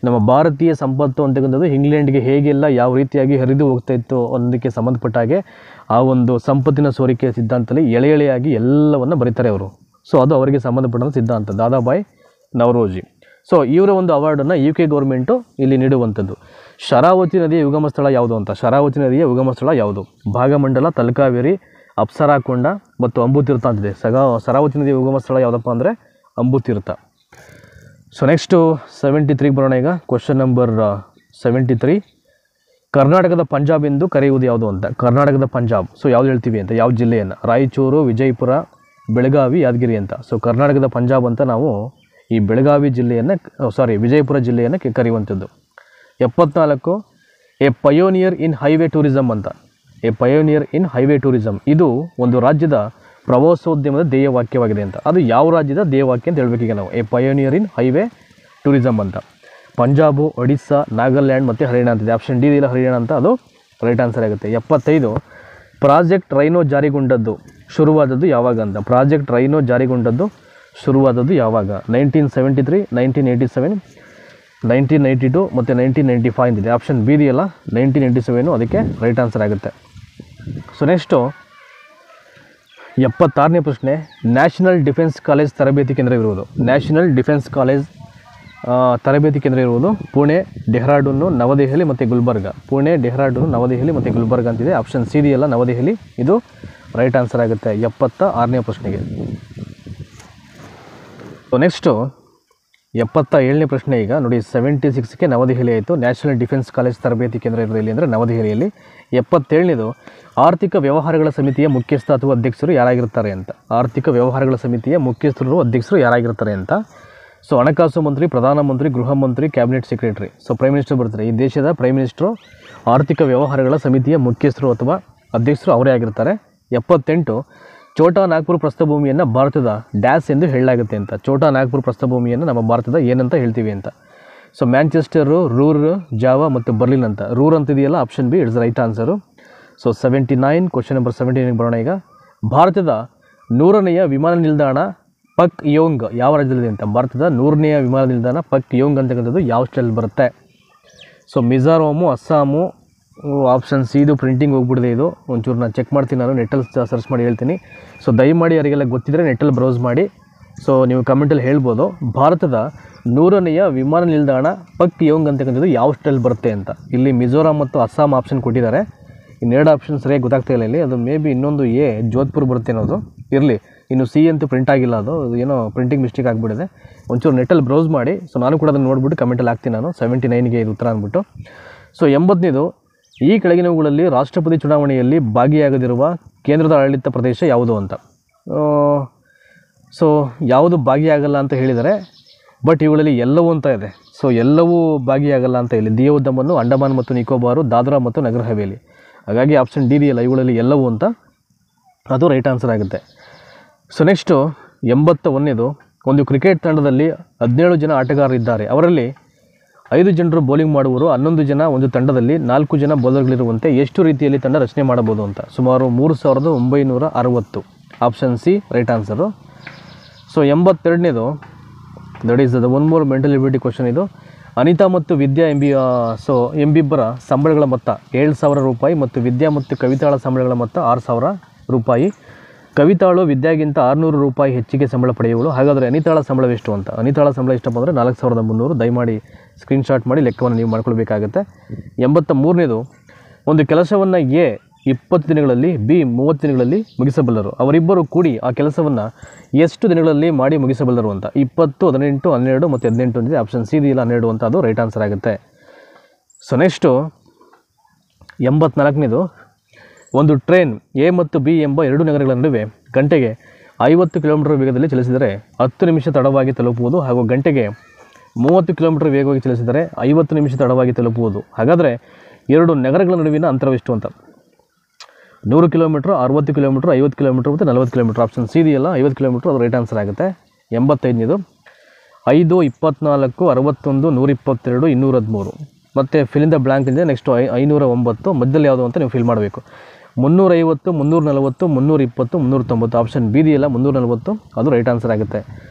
ನಮ್ಮ ಭಾರತೀಯ ಸಂಪತ್ತು ಅಂತಕ್ಕಂಥದ್ದು ಇಂಗ್ಲೆಂಡ್ಗೆ ಹೇಗೆಲ್ಲ ಯಾವ ರೀತಿಯಾಗಿ ಹರಿದು ಹೋಗ್ತಾ ಇತ್ತು ಅನ್ನೋದಕ್ಕೆ ಸಂಬಂಧಪಟ್ಟ ಹಾಗೆ ಆ ಒಂದು ಸಂಪತ್ತಿನ ಸೋರಿಕೆಯ ಸಿದ್ಧಾಂತದಲ್ಲಿ ಎಳೆಯಾಗಿ ಎಲ್ಲವನ್ನು ಬರೀತಾರೆ ಅವರು. ಸೊ ಅದು ಅವರಿಗೆ ಸಂಬಂಧಪಟ್ಟಂಥ ಸಿದ್ಧಾಂತ, ದಾದಾಬಾಯಿ ನವರೋಜಿ. ಸೊ ಇವರ ಒಂದು ಅವಾರ್ಡನ್ನು UK ಗೌರ್ಮೆಂಟು ಇಲ್ಲಿ ನೀಡುವಂಥದ್ದು. ಶರಾವತಿ ನದಿಯ ಉಗಮ ಸ್ಥಳ ಯಾವುದು ಅಂತ. ಶರಾವತಿ ನದಿಯ ಉಗಮ ಸ್ಥಳ ಯಾವುದು? ಭಾಗಮಂಡಲ, ತಲಕಾವೇರಿ, ಅಪ್ಸರಾಕೊಂಡ ಮತ್ತು ಅಂಬುತೀರ್ಥ ಅಂತಿದೆ. ಶರಾವತಿ ನದಿಯ ಉಗಮ ಸ್ಥಳ ಯಾವುದಪ್ಪ ಅಂದರೆ ಅಂಬುತೀರ್ಥ. ಸೊ ನೆಕ್ಸ್ಟು 73ಗೆ ಬರೋಣ. ಈಗ ಕ್ವಶನ್ ನಂಬರ್ 73, ಕರ್ನಾಟಕದ ಪಂಜಾಬ್ ಎಂದು ಕರೆಯುವುದು ಯಾವುದು ಅಂತ. ಕರ್ನಾಟಕದ ಪಂಜಾಬ್, ಸೊ ಯಾವ್ದು ಹೇಳ್ತೀವಿ ಅಂತ, ಯಾವ ಜಿಲ್ಲೆಯನ್ನು? ರಾಯಚೂರು, ವಿಜಯಪುರ, ಬೆಳಗಾವಿ, ಯಾದಗಿರಿ ಅಂತ. ಸೊ ಕರ್ನಾಟಕದ ಪಂಜಾಬ್ ಅಂತ ನಾವು ಈ ಬೆಳಗಾವಿ ಜಿಲ್ಲೆಯನ್ನು, ವಿಜಯಪುರ ಜಿಲ್ಲೆಯನ್ನು ಕರೆಯುವಂಥದ್ದು. 74, A pioneer in highway tourism ಅಂತ. A pioneer in highway tourism ಇದು ಒಂದು ರಾಜ್ಯದ ಪ್ರವಾಸೋದ್ಯಮದ ಧ್ಯೇಯವಾಕ್ಯವಾಗಿದೆ ಅಂತ. ಅದು ಯಾವ ರಾಜ್ಯದ ಧ್ಯೇಯವಾಕ್ಯ ಅಂತ ಹೇಳಬೇಕೀಗ ನಾವು. A pioneer in highway tourism ಅಂತ. ಪಂಜಾಬು, ಒಡಿಸ್ಸಾ, ನಾಗಾಲ್ಯಾಂಡ್ ಮತ್ತು ಹರಿಯಾಣ ಅಂತಿದೆ. ಆಪ್ಷನ್ ಡಿ ಇಲ್ಲ, ಹರಿಯಾಣ ಅಂತ, ಅದು ರೈಟ್ ಆನ್ಸರ್ ಆಗುತ್ತೆ. 75, ಪ್ರಾಜೆಕ್ಟ್ ರೈನೋ ಜಾರಿಗೊಂಡದ್ದು ಶುರುವಾದದ್ದು ಯಾವಾಗ ಅಂತ. ಪ್ರಾಜೆಕ್ಟ್ ರೈನೋ ಜಾರಿಗೊಂಡದ್ದು ಶುರುವಾದದ್ದು ಯಾವಾಗ? 1973, 1987, 1992 ಮತ್ತು 1995 ಅಂತಿದೆ. ಆಪ್ಷನ್ ಬಿ ಇದೆಯಲ್ಲ, 1987 ಅದಕ್ಕೆ ರೈಟ್ ಆನ್ಸರ್ ಆಗುತ್ತೆ. ಸೊ ನೆಕ್ಸ್ಟು 76ನೇ ಪ್ರಶ್ನೆ, ನ್ಯಾಷನಲ್ ಡಿಫೆನ್ಸ್ ಕಾಲೇಜ್ ತರಬೇತಿ ಕೇಂದ್ರ ಇರುವುದು. ನ್ಯಾಷನಲ್ ಡಿಫೆನ್ಸ್ ಕಾಲೇಜ್ ತರಬೇತಿ ಕೇಂದ್ರ ಇರುವುದು ಪುಣೆ, ಡೆಹ್ರಾಡೂನು, ನವದೆಹಲಿ ಮತ್ತು ಗುಲ್ಬರ್ಗ. ಪುಣೆ, ಡೆಹ್ರಾಡೂನು, ನವದೆಹಲಿ ಮತ್ತು ಗುಲ್ಬರ್ಗ ಅಂತಿದೆ. ಆಪ್ಷನ್ ಸಿ ಇದೆಯಲ್ಲ, ನವದೆಹಲಿ, ಇದು ರೈಟ್ ಆನ್ಸರ್ ಆಗುತ್ತೆ 76ನೇ ಪ್ರಶ್ನೆಗೆ. ಸೊ ನೆಕ್ಸ್ಟು 77ನೇ ಪ್ರಶ್ನೆ. ಈಗ ನೋಡಿ, 76ಕ್ಕೆ ನವದೆಹಲಿ ಆಯಿತು. ನ್ಯಾಷನಲ್ ಡಿಫೆನ್ಸ್ ಕಾಲೇಜ್ ತರಬೇತಿ ಕೇಂದ್ರ ಇರೋದು ಎಲ್ಲಿ ಅಂದರೆ ನವದೆಹಲಿಯಲ್ಲಿ. 77ನೇದು, ಆರ್ಥಿಕ ವ್ಯವಹಾರಗಳ ಸಮಿತಿಯ ಮುಖ್ಯಸ್ಥ ಅಥವಾ ಅಧ್ಯಕ್ಷರು ಯಾರಾಗಿರ್ತಾರೆ ಅಂತ. ಆರ್ಥಿಕ ವ್ಯವಹಾರಗಳ ಸಮಿತಿಯ ಮುಖ್ಯಸ್ಥರು ಅಧ್ಯಕ್ಷರು ಯಾರಾಗಿರ್ತಾರೆ ಅಂತ. ಸೊ ಹಣಕಾಸು ಮಂತ್ರಿ, ಪ್ರಧಾನಮಂತ್ರಿ, ಗೃಹ ಮಂತ್ರಿ, cabinet secretary. So prime minister ಬರ್ತಾರೆ. ಈ ದೇಶದ ಪ್ರೈಮ್ ಮಿನಿಸ್ಟರು ಆರ್ಥಿಕ ವ್ಯವಹಾರಗಳ ಸಮಿತಿಯ ಮುಖ್ಯಸ್ಥರು ಅಥವಾ ಅಧ್ಯಕ್ಷರು ಅವರೇ ಆಗಿರ್ತಾರೆ. 78, ಛೋಟಾ ನಾಗ್ಪುರ್ ಪ್ರಸ್ಥಭೂಮಿಯನ್ನು ಭಾರತದ ಡ್ಯಾಸ್ ಎಂದು ಹೇಳಲಾಗುತ್ತೆ ಅಂತ. ಛೋಟಾ ನಾಗ್ಪುರ್ ಪ್ರಸ್ಥಭೂಮಿಯನ್ನು ನಮ್ಮ ಭಾರತದ ಏನಂತ ಹೇಳ್ತೀವಿ ಅಂತ. ಸೊ ಮ್ಯಾಂಚೆಸ್ಟರು, ರೂರ್, ಜಾವಾ ಮತ್ತು ಬರ್ಲಿನ್ ಅಂತ. ರೂರ್ ಅಂತಿದೆಯಲ್ಲ, option B it's right answer. So 79, question number 79ಗೆ ಬರೋಣ. ಈಗ ಭಾರತದ 100ನೇಯ ವಿಮಾನ ನಿಲ್ದಾಣ ಪಕ್ ಯೋಂಗ್ ಯಾವ ರಾಜ್ಯದಲ್ಲಿದೆ ಅಂತ. ಭಾರತದ 100ನೇಯ ವಿಮಾನ ನಿಲ್ದಾಣ ಪಕ್ ಯೋಂಗ್ ಅಂತಕ್ಕಂಥದ್ದು ಯಾವ ಸ್ಟೇಟ್ ಬರುತ್ತೆ? So Mizoram, Assam. Option C ಇದು ಪ್ರಿಂಟಿಂಗ್ ಹೋಗ್ಬಿಡಿದೆ. ಇದು ಒಂಚೂರು ನಾನು ಚೆಕ್ ಮಾಡ್ತೀನಿ, ನಾನು ನೆಟ್ಟಲ್ಲಿ ಸರ್ಚ್ ಮಾಡಿ ಹೇಳ್ತೀನಿ. ಸೊ ದಯಮಾಡಿ ಯಾರಿಗೆಲ್ಲ ಗೊತ್ತಿದ್ದರೆ ನೆಟ್ಟಲ್ಲಿ ಬ್ರೌಸ್ ಮಾಡಿ. ಸೊ ನೀವು ಕಮೆಂಟಲ್ಲಿ ಹೇಳ್ಬೋದು, ಭಾರತದ 100ನೇಯ ವಿಮಾನ ನಿಲ್ದಾಣ ಪಕ್ ಯೋಂಗ್ ಅಂತಕ್ಕಂಥದ್ದು ಯಾವ ಸ್ಟೇಟ್ ಬರುತ್ತೆ ಅಂತ. ಇಲ್ಲಿ ಮಿಜೋರಾಂ ಮತ್ತು ಅಸ್ಸಾಂ ಆಪ್ಷನ್ ಕೊಟ್ಟಿದ್ದಾರೆ. ಇನ್ನೆರಡು ಆಪ್ಷನ್ ಸರಿಯಾಗಿ ಗೊತ್ತಾಗ್ತಾ ಇಲ್ಲ ಇಲ್ಲಿ. ಅದು ಮೇ ಬಿ ಇನ್ನೊಂದು ಎ ಜೋಧ್ಪುರ್ ಬರುತ್ತೆ ಅನ್ನೋದು. ಇರಲಿ, ಇನ್ನು ಸಿ ಅಂತೂ ಪ್ರಿಂಟ್ ಆಗಿಲ್ಲ, ಅದು ಏನೋ ಪ್ರಿಂಟಿಂಗ್ ಮಿಸ್ಟೇಕ್ ಆಗಿಬಿಟ್ಟಿದೆ. ಒಂಚೂರು ನೆಟ್ಟಲ್ಲಿ ಬ್ರೌಸ್ ಮಾಡಿ. ಸೊ ನಾನು ಕೂಡ ಅದನ್ನು ನೋಡಿಬಿಟ್ಟು ಕಮೆಂಟಲ್ಲಿ ಹಾಕ್ತೀನಿ ನಾನು. 79ಗೆ ಇದು ಉತ್ತರ ಅಂದ್ಬಿಟ್ಟು. ಸೊ 80ನೇದು, ಈ ಕೆಳಗಿನವುಗಳಲ್ಲಿ ರಾಷ್ಟ್ರಪತಿ ಚುನಾವಣೆಯಲ್ಲಿ ಭಾಗಿಯಾಗದಿರುವ ಕೇಂದ್ರದ ಆಡಳಿತ ಪ್ರದೇಶ ಯಾವುದು ಅಂತ. ಸೊ ಯಾವುದು ಭಾಗಿಯಾಗಲ್ಲ ಅಂತ ಹೇಳಿದರೆ, ಬಟ್ ಇವುಗಳಲ್ಲಿ ಎಲ್ಲವೂ ಅಂತ ಇದೆ. ಸೊ ಎಲ್ಲವೂ ಭಾಗಿಯಾಗಲ್ಲ ಅಂತ ಹೇಳಿ ದಿಯೋ ದಮನ್ನು, ಅಂಡಮಾನ್ ಮತ್ತು ನಿಕೋಬಾರು, ದಾದ್ರಾ ಮತ್ತು ನಗರ ಹವೇಲಿ. ಹಾಗಾಗಿ ಆಪ್ಷನ್ ಡಿ ಇದೆಯಲ್ಲ, ಇವುಗಳಲ್ಲಿ ಎಲ್ಲವೂ ಅಂತ ಅದು ರೈಟ್ ಆನ್ಸರ್ ಆಗುತ್ತೆ. ಸೊ ನೆಕ್ಸ್ಟು 81ನೇದು, ಒಂದು ಕ್ರಿಕೆಟ್ ತಂಡದಲ್ಲಿ 17 ಜನ ಆಟಗಾರರಿದ್ದಾರೆ. ಅವರಲ್ಲಿ 5 ಜನರು ಬೌಲಿಂಗ್ ಮಾಡುವರು, 11 ಜನ ಒಂದು ತಂಡದಲ್ಲಿ, 4 ಜನ ಬೌಲರ್ಗಳಿರುವಂತೆ ಎಷ್ಟು ರೀತಿಯಲ್ಲಿ ತಂಡ ರಚನೆ ಮಾಡಬಹುದು ಅಂತ. ಸುಮಾರು 3960. Option C right answer. So 82ನೇದು, that is the one more mental ability question ಇದು. ಅನಿತಾ ಮತ್ತು ವಿದ್ಯಾ ಎಂಬಿಬ್ಬರ ಸಂಬಳಗಳ ಮೊತ್ತ 7,000 ರೂಪಾಯಿ ಮತ್ತು ವಿದ್ಯಾ ಮತ್ತು ಕವಿತಾಳ ಸಂಬಳಗಳ ಮೊತ್ತ 6,000 ರೂಪಾಯಿ. ಕವಿತಾಳು ವಿದ್ಯಾಗಿಂತ 600 ರೂಪಾಯಿ ಹೆಚ್ಚಿಗೆ ಸಂಬಳ ಪಡೆಯುವಳು. ಹಾಗಾದರೆ ಅನಿತಾಳ ಸಂಬಳವೆಷ್ಟು ಅಂತ. ಅನಿತಾಳ ಸಂಬಳ ಎಷ್ಟಪ್ಪ ಅಂದರೆ 4,300. ದಯಮಾಡಿ ಸ್ಕ್ರೀನ್ಶಾಟ್ ಮಾಡಿ ಲೆಕ್ಕವನ್ನು ನೀವು ಮಾಡ್ಕೊಳ್ಬೇಕಾಗುತ್ತೆ. 83ನೇದು, ಒಂದು ಕೆಲಸವನ್ನು ಎ 20 ದಿನಗಳಲ್ಲಿ, ಬಿ 30 ದಿನಗಳಲ್ಲಿ ಮುಗಿಸಬಲ್ಲರು. ಅವರಿಬ್ಬರು ಕೂಡಿ ಆ ಕೆಲಸವನ್ನು ಎಷ್ಟು ದಿನಗಳಲ್ಲಿ ಮಾಡಿ ಮುಗಿಸಬಲ್ಲರು ಅಂತ. 20, 18, 12 ಮತ್ತು 18 ಅಂತಿದೆ. ಆಪ್ಷನ್ ಸಿ ಇದೆಯಲ್ಲ 12 ಅಂತ, ಅದು ರೈಟ್ ಆನ್ಸರ್ ಆಗುತ್ತೆ. ಸೊ ನೆಕ್ಸ್ಟು 84ನೇದು, ಒಂದು ಟ್ರೈನ್ ಎ ಮತ್ತು ಬಿ ಎಂಬ 2 ನಗರಗಳ ನಡುವೆ ಗಂಟೆಗೆ 50 ಕಿಲೋಮೀಟರ್ ವೇಗದಲ್ಲಿ ಚಲಿಸಿದರೆ 10 ನಿಮಿಷ ತಡವಾಗಿ ತಲುಪುವುದು, ಹಾಗೂ ಗಂಟೆಗೆ 30 ಕಿಲೋಮೀಟರ್ ವೇಗವಾಗಿ ಚಲಿಸಿದರೆ 50 ನಿಮಿಷ ತಡವಾಗಿ ತಲುಪುವುದು. ಹಾಗಾದರೆ 2 ನಗರಗಳ ನಡುವಿನ ಅಂತರವೆಷ್ಟು ಅಂತ. 100 ಕಿಲೋಮೀಟ್ರ್, 60 ಕಿಲೋಮೀಟ್ರ್, 50 ಕಿಲೋಮೀಟ್ರ್ ಮತ್ತು 40 ಕಿಲೋಮೀಟ್ರ್. ಆಪ್ಷನ್ ಸಿ ಇದೆಯಲ್ಲ 50 ಕಿಲೋಮೀಟ್ರ್, ಅದು ರೈಟ್ ಆನ್ಸರ್ ಆಗುತ್ತೆ. 85ನೇದು, 5, 24, 61, 122, 213 ಮತ್ತು ಫಿಲಿಂದ ಬ್ಲ್ಯಾಂಕ್ ಇದೆ. ನೆಕ್ಸ್ಟು 509, ಮಧ್ಯದಲ್ಲಿ ಯಾವುದು ಅಂತ ನೀವು ಫಿಲ್ ಮಾಡಬೇಕು. 350, 340, 320, 390. ಆಪ್ಷನ್ ಬಿ ಇದೆಯಲ್ಲ 340, ಅದು ರೈಟ್ ಆನ್ಸರ್ ಆಗುತ್ತೆ.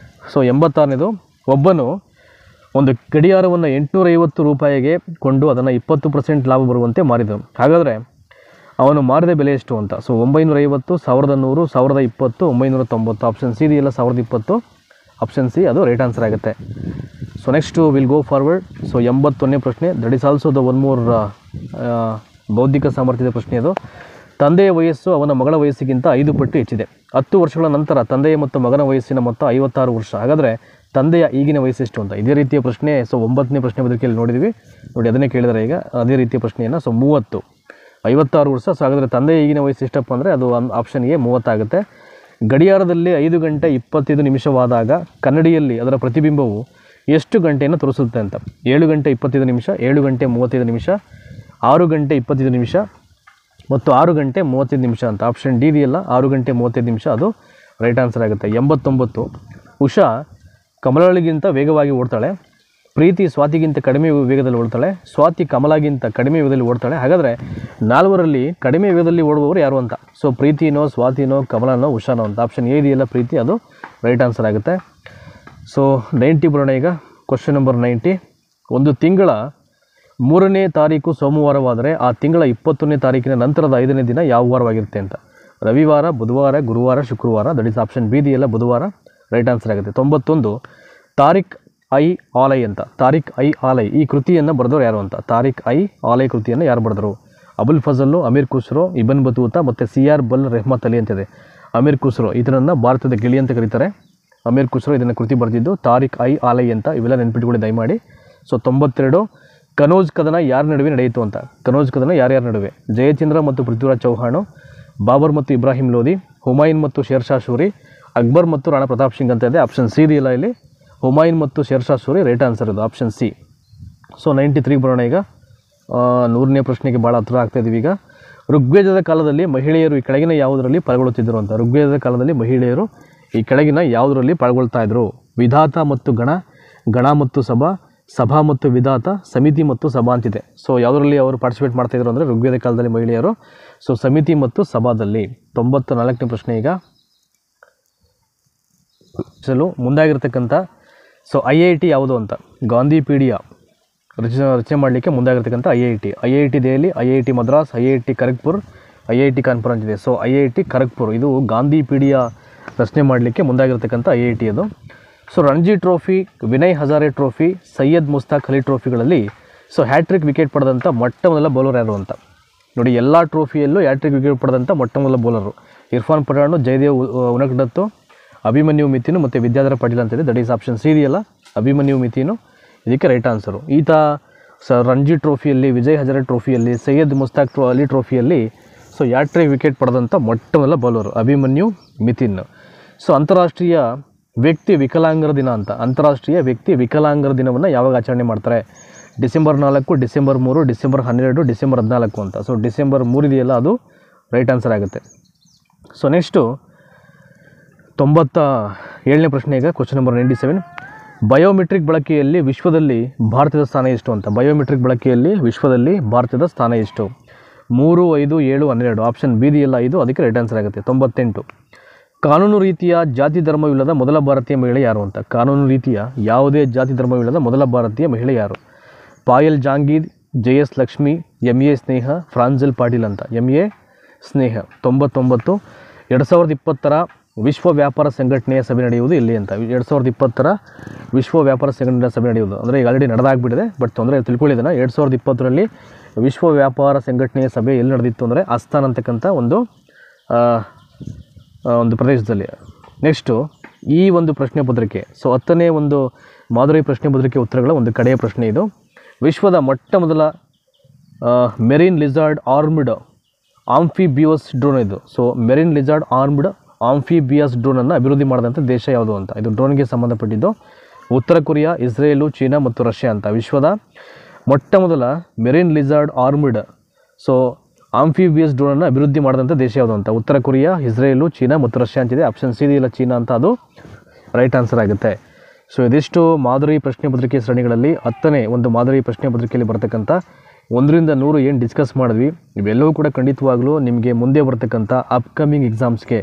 ಸೊ 86ನೇದು, ಒಬ್ಬನು ಒಂದು ಗಡಿಯಾರವನ್ನು 850 ರೂಪಾಯಿಗೆ ಕೊಂಡು ಅದನ್ನು 20% ಲಾಭ ಬರುವಂತೆ ಮಾರಿದನು. ಹಾಗಾದರೆ ಅವನು ಮಾರಿದ ಬೆಲೆ ಎಷ್ಟು ಅಂತ. ಸೊ 950, 1100, 1020, 990. ಆಪ್ಷನ್ ಸಿ ಇದೆಯಲ್ಲ 1020, ಆಪ್ಷನ್ ಸಿ ಅದು ರೈಟ್ ಆನ್ಸರ್ ಆಗುತ್ತೆ. So next will go forward. So 81ನೇ ಪ್ರಶ್ನೆ, that is also the one more ಬೌದ್ಧಿಕ ಸಾಮರ್ಥ್ಯದ ಪ್ರಶ್ನೆ ಅದು. ತಂದೆಯ ವಯಸ್ಸು ಅವನ ಮಗಳ ವಯಸ್ಸಿಗಿಂತ 5 ಪಟ್ಟು ಹೆಚ್ಚಿದೆ. 10 ವರ್ಷಗಳ ನಂತರ ತಂದೆಯ ಮತ್ತು ಮಗನ ವಯಸ್ಸಿನ ಮೊತ್ತ 56 ವರ್ಷ. ಹಾಗಾದರೆ ತಂದೆಯ ಈಗಿನ ವಯಸ್ಸು ಎಷ್ಟು ಅಂತ. ಇದೇ ರೀತಿಯ ಪ್ರಶ್ನೆ ಸೊ 9ನೇ ಪ್ರಶ್ನೆ ಪತ್ರಿಕೆಯಲ್ಲಿ ನೋಡಿದ್ವಿ ನೋಡಿ, ಅದನ್ನೇ ಕೇಳಿದರೆ ಈಗ ಅದೇ ರೀತಿಯ ಪ್ರಶ್ನೆಯನ್ನು. ಸೊ 30, 56 ವರ್ಷ. ಸೊ ಹಾಗಾದರೆ ತಂದೆಯ ಈಗಿನ ವಯಸ್ಸು ಎಷ್ಟಪ್ಪ ಅಂದರೆ ಅದು ಆಪ್ಷನ್ ಎ 30 ಆಗುತ್ತೆ. ಗಡಿಯಾರದಲ್ಲಿ 5 ಗಂಟೆ 25 ನಿಮಿಷವಾದಾಗ ಕನ್ನಡಿಯಲ್ಲಿ ಅದರ ಪ್ರತಿಬಿಂಬವು ಎಷ್ಟು ಗಂಟೆಯನ್ನು ತೋರಿಸುತ್ತೆ ಅಂತ. 7 ಗಂಟೆ 25 ನಿಮಿಷ, 7 ಗಂಟೆ 35 ನಿಮಿಷ, 6 ಗಂಟೆ 25 ನಿಮಿಷ ಮತ್ತು 6 ಗಂಟೆ 35 ನಿಮಿಷ ಅಂತ. ಆಪ್ಷನ್ ಡಿ ಇದೆಯಲ್ಲ 6 ಗಂಟೆ 35 ನಿಮಿಷ, ಅದು ರೈಟ್ ಆನ್ಸರ್ ಆಗುತ್ತೆ. 89, ಉಷಾ ಕಮಲಳಿಗಿಂತ ವೇಗವಾಗಿ ಓಡ್ತಾಳೆ, ಪ್ರೀತಿ ಸ್ವಾತಿಗಿಂತ ಕಡಿಮೆ ವೇಗದಲ್ಲಿ ಓಡ್ತಾಳೆ, ಸ್ವಾತಿ ಕಮಲಾಗಿಂತ ಕಡಿಮೆ ವೇಗದಲ್ಲಿ ಓಡ್ತಾಳೆ. ಹಾಗಾದರೆ 4ರಲ್ಲಿ ಕಡಿಮೆ ವೇಗದಲ್ಲಿ ಓಡುವವರು ಯಾರು ಅಂತ. ಸೊ ಪ್ರೀತಿನೋ, ಸ್ವಾತಿನೋ, ಕಮಲನೋ, ಉಷಾನೋ ಅಂತ. ಆಪ್ಷನ್ ಎ ಇದೆಯಲ್ಲ ಪ್ರೀತಿ, ಅದು ರೈಟ್ ಆನ್ಸರ್ ಆಗುತ್ತೆ. ಸೊ 90 ಬರೋಣ ಈಗ. ಕ್ವಶನ್ ನಂಬರ್ 90, ಒಂದು ತಿಂಗಳ 3ನೇ ತಾರೀಕು ಸೋಮವಾರವಾದರೆ ಆ ತಿಂಗಳ 20ನೇ ತಾರೀಕಿನ ನಂತರದ 5ನೇ ದಿನ ಯಾವ ವಾರವಾಗಿರುತ್ತೆ ಅಂತ. ರವಿವಾರ, ಬುಧವಾರ, ಗುರುವಾರ, ಶುಕ್ರವಾರ. ದಟ್ ಈಸ್ ಆಪ್ಷನ್ ಬಿ ಇದೆಯಲ್ಲ ಬುಧವಾರ, ರೈಟ್ ಆನ್ಸರ್ ಆಗುತ್ತೆ. 91, ತಾರಿಕ್ ಐ ಆಲೈ ಅಂತ. ತಾರಿಕ್ ಐ ಆಲೈ ಈ ಕೃತಿಯನ್ನು ಬರೆದವರು ಯಾರು ಅಂತ. ತಾರಿಕ್ ಐ ಆಲೈ ಕೃತಿಯನ್ನು ಯಾರು ಬರೆದರು. ಅಬುಲ್ ಫಜಲ್ಲು, ಅಮೀರ್ ಖುಸ್ರೋ, ಇಬನ್ ಬತೂತಾ ಮತ್ತು ಸಿಆರ್ ಬಲ್ ರೆಹಮತ್ ಅಲಿ ಅಂತಿದೆ. ಅಮೀರ್ ಖುಸ್ರೋ ಇದನ್ನು ಭಾರತದ ಗಿಳಿ ಅಂತ ಕರೀತಾರೆ. ಅಮೀರ್ ಖುಸ್ರೋ ಇದನ್ನು ಕೃತಿ ಬರೆದಿದ್ದು. ತಾರಿಕ್ ಐ ಆಲೈ ಅಂತ, ಇವೆಲ್ಲ ನೆನ್ಪಿಟ್ಕೊಳ್ಳಿ ದಯಮಾಡಿ. ಸೊ 92, ಕನೌಜ್ ಕದನ ಯಾರ ನಡುವೆ ನಡೆಯಿತು ಅಂತ. ಕನೌಜ್ ಕದನ ಯಾರ್ಯಾರ ನಡುವೆ. ಜಯಚಂದ್ರ ಮತ್ತು ಪೃಥ್ವಿರಾಜ್ ಚೌಹಾಣ್, ಬಾಬರ್ ಮತ್ತು ಇಬ್ರಾಹಿಂ ಲೋಧಿ, ಹುಮಾಯೂನ್ ಮತ್ತು ಶೇರ್ ಶಾ ಸೂರಿ, ಅಕ್ಬರ್ ಮತ್ತು ರಾಣಾ ಪ್ರತಾಪ್ ಸಿಂಗ್ ಅಂತ ಇದೆ. ಆಪ್ಷನ್ ಸಿ ಇದೆಯಲ್ಲ ಇಲ್ಲಿ ಹುಮಾಯೂನ್ ಮತ್ತು share Shah Suri, right answer ಇದು ಆಪ್ಷನ್ ಸಿ. ಸೊ 93 ಬರೋಣ ಈಗ. 100ನೇ ಪ್ರಶ್ನೆಗೆ ಭಾಳ ಹತ್ರ ಆಗ್ತಾಯಿದ್ದೀವಿ ಈಗ. ಋಗ್ವೇದದ ಕಾಲದಲ್ಲಿ ಮಹಿಳೆಯರು ಈ ಕೆಳಗಿನ ಯಾವುದರಲ್ಲಿ ಪಾಲ್ಗೊಳ್ಳುತ್ತಿದ್ದರು ಅಂತ. ಋಗ್ವೇದದ ಕಾಲದಲ್ಲಿ ಮಹಿಳೆಯರು ಈ ಕೆಳಗಿನ ಯಾವುದರಲ್ಲಿ ಪಾಲ್ಗೊಳ್ತಾ ಇದ್ರು. ವಿಧಾತ ಮತ್ತು ಗಣ, ಗಣ ಮತ್ತು ಸಭಾ, ಸಭಾ ಮತ್ತು ವಿಧಾತ, ಸಮಿತಿ ಮತ್ತು ಸಭಾ ಅಂತಿದೆ. ಸೊ ಯಾವುದರಲ್ಲಿ ಅವರು ಪಾರ್ಟಿಸಿಪೇಟ್ ಮಾಡ್ತಾಯಿದ್ರು ಅಂದರೆ ಋಗ್ವೇದ ಕಾಲದಲ್ಲಿ ಮಹಿಳೆಯರು. ಸೊ ಸಮಿತಿ ಮತ್ತು ಸಭಾದಲ್ಲಿ. 94ನೇ ಪ್ರಶ್ನೆ ಈಗ. ಮುಂದಾಗಿರ್ತಕ್ಕಂಥ ಸೊ IIT ಯಾವುದು ಅಂತ. ಗಾಂಧಿಪೀಡಿಯಾ ರಚನೆ ಮಾಡಲಿಕ್ಕೆ ಮುಂದಾಗಿರ್ತಕ್ಕಂಥ IIT Delhi, IIT Madras, IIT Kharagpur, IIT Kanpur ಅಂತಿದೆ. ಸೊ IIT ಖರಗ್ಪುರ್ ಇದು ಗಾಂಧಿಪೀಡಿಯಾ ರಚನೆ ಮಾಡಲಿಕ್ಕೆ ಮುಂದಾಗಿರ್ತಕ್ಕಂಥ IIT ಅದು. So Ranji trophy, Vinay Hazare trophy, Syed Mushtaq Ali ಟ್ರೋಫಿಗಳಲ್ಲಿ ಸೊ ಹ್ಯಾಟ್ರಿಕ್ ವಿಕೆಟ್ ಪಡೆದಂಥ ಮೊಟ್ಟ ಮೊದಲ ಬೌಲರ್ ಯಾರು ಅಂತ. ನೋಡಿ ಎಲ್ಲ ಟ್ರೋಫಿಯಲ್ಲೂ ಹ್ಯಾಟ್ರಿಕ್ ವಿಕೆಟ್ ಪಡೆದಂಥ ಮೊಟ್ಟ ಮೊದಲ ಬೌಲರು ಇರ್ಫಾನ್ ಪಠಾಣ್, ಜಯದೇವ್ ಉನಕಡತ್ತು, ಅಭಿಮನ್ಯು ಮಿತಿನು ಮತ್ತು ವಿದ್ಯಾಧರ ಪಾಟೀಲ್ ಅಂತಿದೆ. ದಟ್ ಈಸ್ ಆಪ್ಷನ್ ಸಿ ಇದೆಯಲ್ಲ ಅಭಿಮನ್ಯು ಮಿತಿನು, ಇದಕ್ಕೆ ರೈಟ್ ಆನ್ಸರು. ಈತ ರಣಜಿ ಟ್ರೋಫಿಯಲ್ಲಿ, ವಿಜಯ್ ಹಜಾರೆ ಟ್ರೋಫಿಯಲ್ಲಿ, ಸೈಯದ್ ಮುಸ್ತಾಕ್ ಅಲಿ ಟ್ರೋಫಿಯಲ್ಲಿ ಸೊ ಹ್ಯಾಟ್ರಿಕ್ ವಿಕೆಟ್ ಪಡೆದಂಥ ಮೊಟ್ಟ ಮೊದಲ ಬೌಲರು ಅಭಿಮನ್ಯು ಮಿತಿನ್. ಸೊ ಅಂತಾರಾಷ್ಟ್ರೀಯ ವ್ಯಕ್ತಿ ವಿಕಲಾಂಗರ ದಿನ ಅಂತ, ಅಂತಾರಾಷ್ಟ್ರೀಯ ವ್ಯಕ್ತಿ ವಿಕಲಾಂಗರ ದಿನವನ್ನು ಯಾವಾಗ ಆಚರಣೆ ಮಾಡ್ತಾರೆ? ಡಿಸೆಂಬರ್ 4, ಡಿಸೆಂಬರ್ 3, ಡಿಸೆಂಬರ್ 12, ಡಿಸೆಂಬರ್ 14 ಅಂತ. ಸೊ ಡಿಸೆಂಬರ್ 3 ಇದೆಯಲ್ಲ, ಅದು ರೈಟ್ ಆನ್ಸರ್ ಆಗುತ್ತೆ. ಸೊ ನೆಕ್ಸ್ಟು 97ನೇ ಪ್ರಶ್ನೆ. ಈಗ ಕ್ವಶನ್ ನಂಬರ್ 97. ಬಯೋಮೆಟ್ರಿಕ್ ಬಳಕೆಯಲ್ಲಿ ವಿಶ್ವದಲ್ಲಿ ಭಾರತದ ಸ್ಥಾನ ಎಷ್ಟು ಅಂತ. ಬಯೋಮೆಟ್ರಿಕ್ ಬಳಕೆಯಲ್ಲಿ ವಿಶ್ವದಲ್ಲಿ ಭಾರತದ ಸ್ಥಾನ ಎಷ್ಟು? 3, 5, 7, 12. ಆಪ್ಷನ್ ಬಿ ಇದೆಯಲ್ಲ, 5, ಅದಕ್ಕೆ ರೈಟ್ ಆನ್ಸರ್ ಆಗುತ್ತೆ. 98. ಕಾನೂನು ರೀತಿಯ ಜಾತಿ ಧರ್ಮವಿಲ್ಲದ ಮೊದಲ ಭಾರತೀಯ ಮಹಿಳೆ ಯಾರು ಅಂತ. ಕಾನೂನು ರೀತಿಯ ಯಾವುದೇ ಜಾತಿ ಧರ್ಮವಿಲ್ಲದ ಮೊದಲ ಭಾರತೀಯ ಮಹಿಳೆ ಯಾರು? ಪಾಯಲ್ ಜಾಂಗೀರ್, JS ಲಕ್ಷ್ಮಿ, MA ಸ್ನೇಹ, ಫ್ರಾಂಜಲ್ ಪಾಟೀಲ್ ಅಂತ. MA ಸ್ನೇಹ. 99. 2020ರ ವಿಶ್ವ ವ್ಯಾಪಾರ ಸಂಘಟನೆಯ ಸಭೆ ನಡೆಯುವುದು ಎಲ್ಲಿ ಅಂತ. 2020ರ ವಿಶ್ವ ವ್ಯಾಪಾರ ಸಂಘಟನೆಯ ಸಭೆ ನಡೆಯುವುದು ಅಂದರೆ ಈಗ ಆಲ್ರೆಡಿ ನಡೆದಾಗ್ಬಿಟ್ಟಿದೆ, ಬಟ್ ತೊಂದರೆ ತಿಳ್ಕೊಳ್ಳಿದ್ದಾನೆ. 2020ರಲ್ಲಿ ವಿಶ್ವ ವ್ಯಾಪಾರ ಸಂಘಟನೆಯ ಸಭೆ ಎಲ್ಲಿ ನಡೆದಿತ್ತು ಅಂದರೆ ಅಸ್ತಾನ್ ಅಂತಕ್ಕಂಥ ಒಂದು ಪ್ರದೇಶದಲ್ಲಿ. ನೆಕ್ಸ್ಟು ಈ ಒಂದು ಪ್ರಶ್ನೆ ಪತ್ರಿಕೆ, ಸೊ 10ನೇ ಒಂದು ಮಾದರಿ ಪ್ರಶ್ನೆ ಪತ್ರಿಕೆ ಉತ್ತರಗಳ ಒಂದು ಕಡೆಯ ಪ್ರಶ್ನೆ ಇದು. ವಿಶ್ವದ ಮೊಟ್ಟ ಮೊದಲ ಮೆರಿನ್ ಲಿಜಾರ್ಡ್ ಆರ್ಮ್ಡ್ ಆಂಫಿಬಿಯಸ್ ಡ್ರೋನ್ ಇದು. ಸೊ ಮೆರಿನ್ ಲಿಜಾರ್ಡ್ ಆರ್ಮ್ಡ್ ಆಂಫಿಬಿಯಸ್ ಡ್ರೋನನ್ನು ಅಭಿವೃದ್ಧಿ ಮಾಡಿದಂಥ ದೇಶ ಯಾವುದು ಅಂತ. ಇದು ಡ್ರೋನ್ಗೆ ಸಂಬಂಧಪಟ್ಟಿದ್ದು. ಉತ್ತರ ಕೊರಿಯಾ, ಇಸ್ರೇಲು, ಚೀನಾ ಮತ್ತು ರಷ್ಯಾ ಅಂತ. ವಿಶ್ವದ ಮೊಟ್ಟ ಮೊದಲ ಮೆರಿನ್ ಲಿಜಾರ್ಡ್ ಆರ್ಮ್ಡ್ ಆಂಫಿಬಿಯಸ್ ಡ್ರೋನನ್ನು ಅಭಿವೃದ್ಧಿ ಮಾಡಿದಂಥ ದೇಶ ಯಾವುದು ಅಂತ. ಉತ್ತರ ಕೊರಿಯಾ, ಇಸ್ರೇಲು, ಚೀನಾ ಮತ್ತು ರಷ್ಯಾ ಅಂತಿದೆ. ಆಪ್ಷನ್ ಸಿ ಇದೆಯಲ್ಲ, ಚೀನಾ ಅಂತ, ಅದು ರೈಟ್ ಆನ್ಸರ್ ಆಗುತ್ತೆ. ಸೊ ಇದಿಷ್ಟು ಮಾದರಿ ಪ್ರಶ್ನೆ ಪತ್ರಿಕೆ ಸರಣಿಗಳಲ್ಲಿ 10ನೇ ಒಂದು ಮಾದರಿ ಪ್ರಶ್ನೆ ಪತ್ರಿಕೆಯಲ್ಲಿ ಬರ್ತಕ್ಕಂಥ 1ರಿಂದ 100 ಏನು ಡಿಸ್ಕಸ್ ಮಾಡಿದ್ವಿ, ಇವೆಲ್ಲವೂ ಕೂಡ ಖಂಡಿತವಾಗಲೂ ನಿಮಗೆ ಮುಂದೆ ಬರ್ತಕ್ಕಂಥ ಅಪ್ಕಮಿಂಗ್ ಎಕ್ಸಾಮ್ಸ್ಗೆ,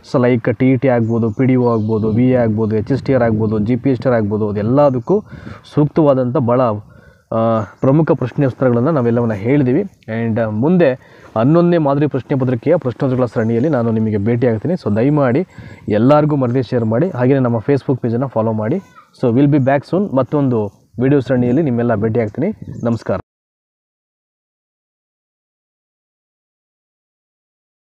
ಸೊ ಲೈಕ್ TET ಆಗ್ಬೋದು, PDO ಆಗ್ಬೋದು, VA ಆಗ್ಬೋದು, HSTR ಆಗ್ಬೋದು, GPSTR ಆಗ್ಬೋದು, ಅದೆಲ್ಲದಕ್ಕೂ ಸೂಕ್ತವಾದಂಥ ಭಾಳ ಪ್ರಮುಖ ಪ್ರಶ್ನೆ ಉತ್ತರಗಳನ್ನು ನಾವೆಲ್ಲವನ್ನು ಹೇಳಿದ್ದೀವಿ. ಆ್ಯಂಡ್ ಮುಂದೆ 11ನೇ ಮಾದರಿ ಪ್ರಶ್ನೆ ಪತ್ರಿಕೆಯ ಪ್ರಶ್ನೋತ್ತರಗಳ ಸರಣಿಯಲ್ಲಿ ನಾನು ನಿಮಗೆ ಭೇಟಿ ಆಗ್ತೀನಿ. ಸೊ ದಯಮಾಡಿ ಎಲ್ಲರಿಗೂ ಮರದೇ ಶೇರ್ ಮಾಡಿ, ಹಾಗೆಯೇ ನಮ್ಮ ಫೇಸ್ಬುಕ್ ಪೇಜನ್ನು ಫಾಲೋ ಮಾಡಿ. So will be back soon. ಮತ್ತೊಂದು ವಿಡಿಯೋ ಸರಣಿಯಲ್ಲಿ ನಿಮ್ಮೆಲ್ಲ ಭೇಟಿ ಆಗ್ತೀನಿ. ನಮಸ್ಕಾರ.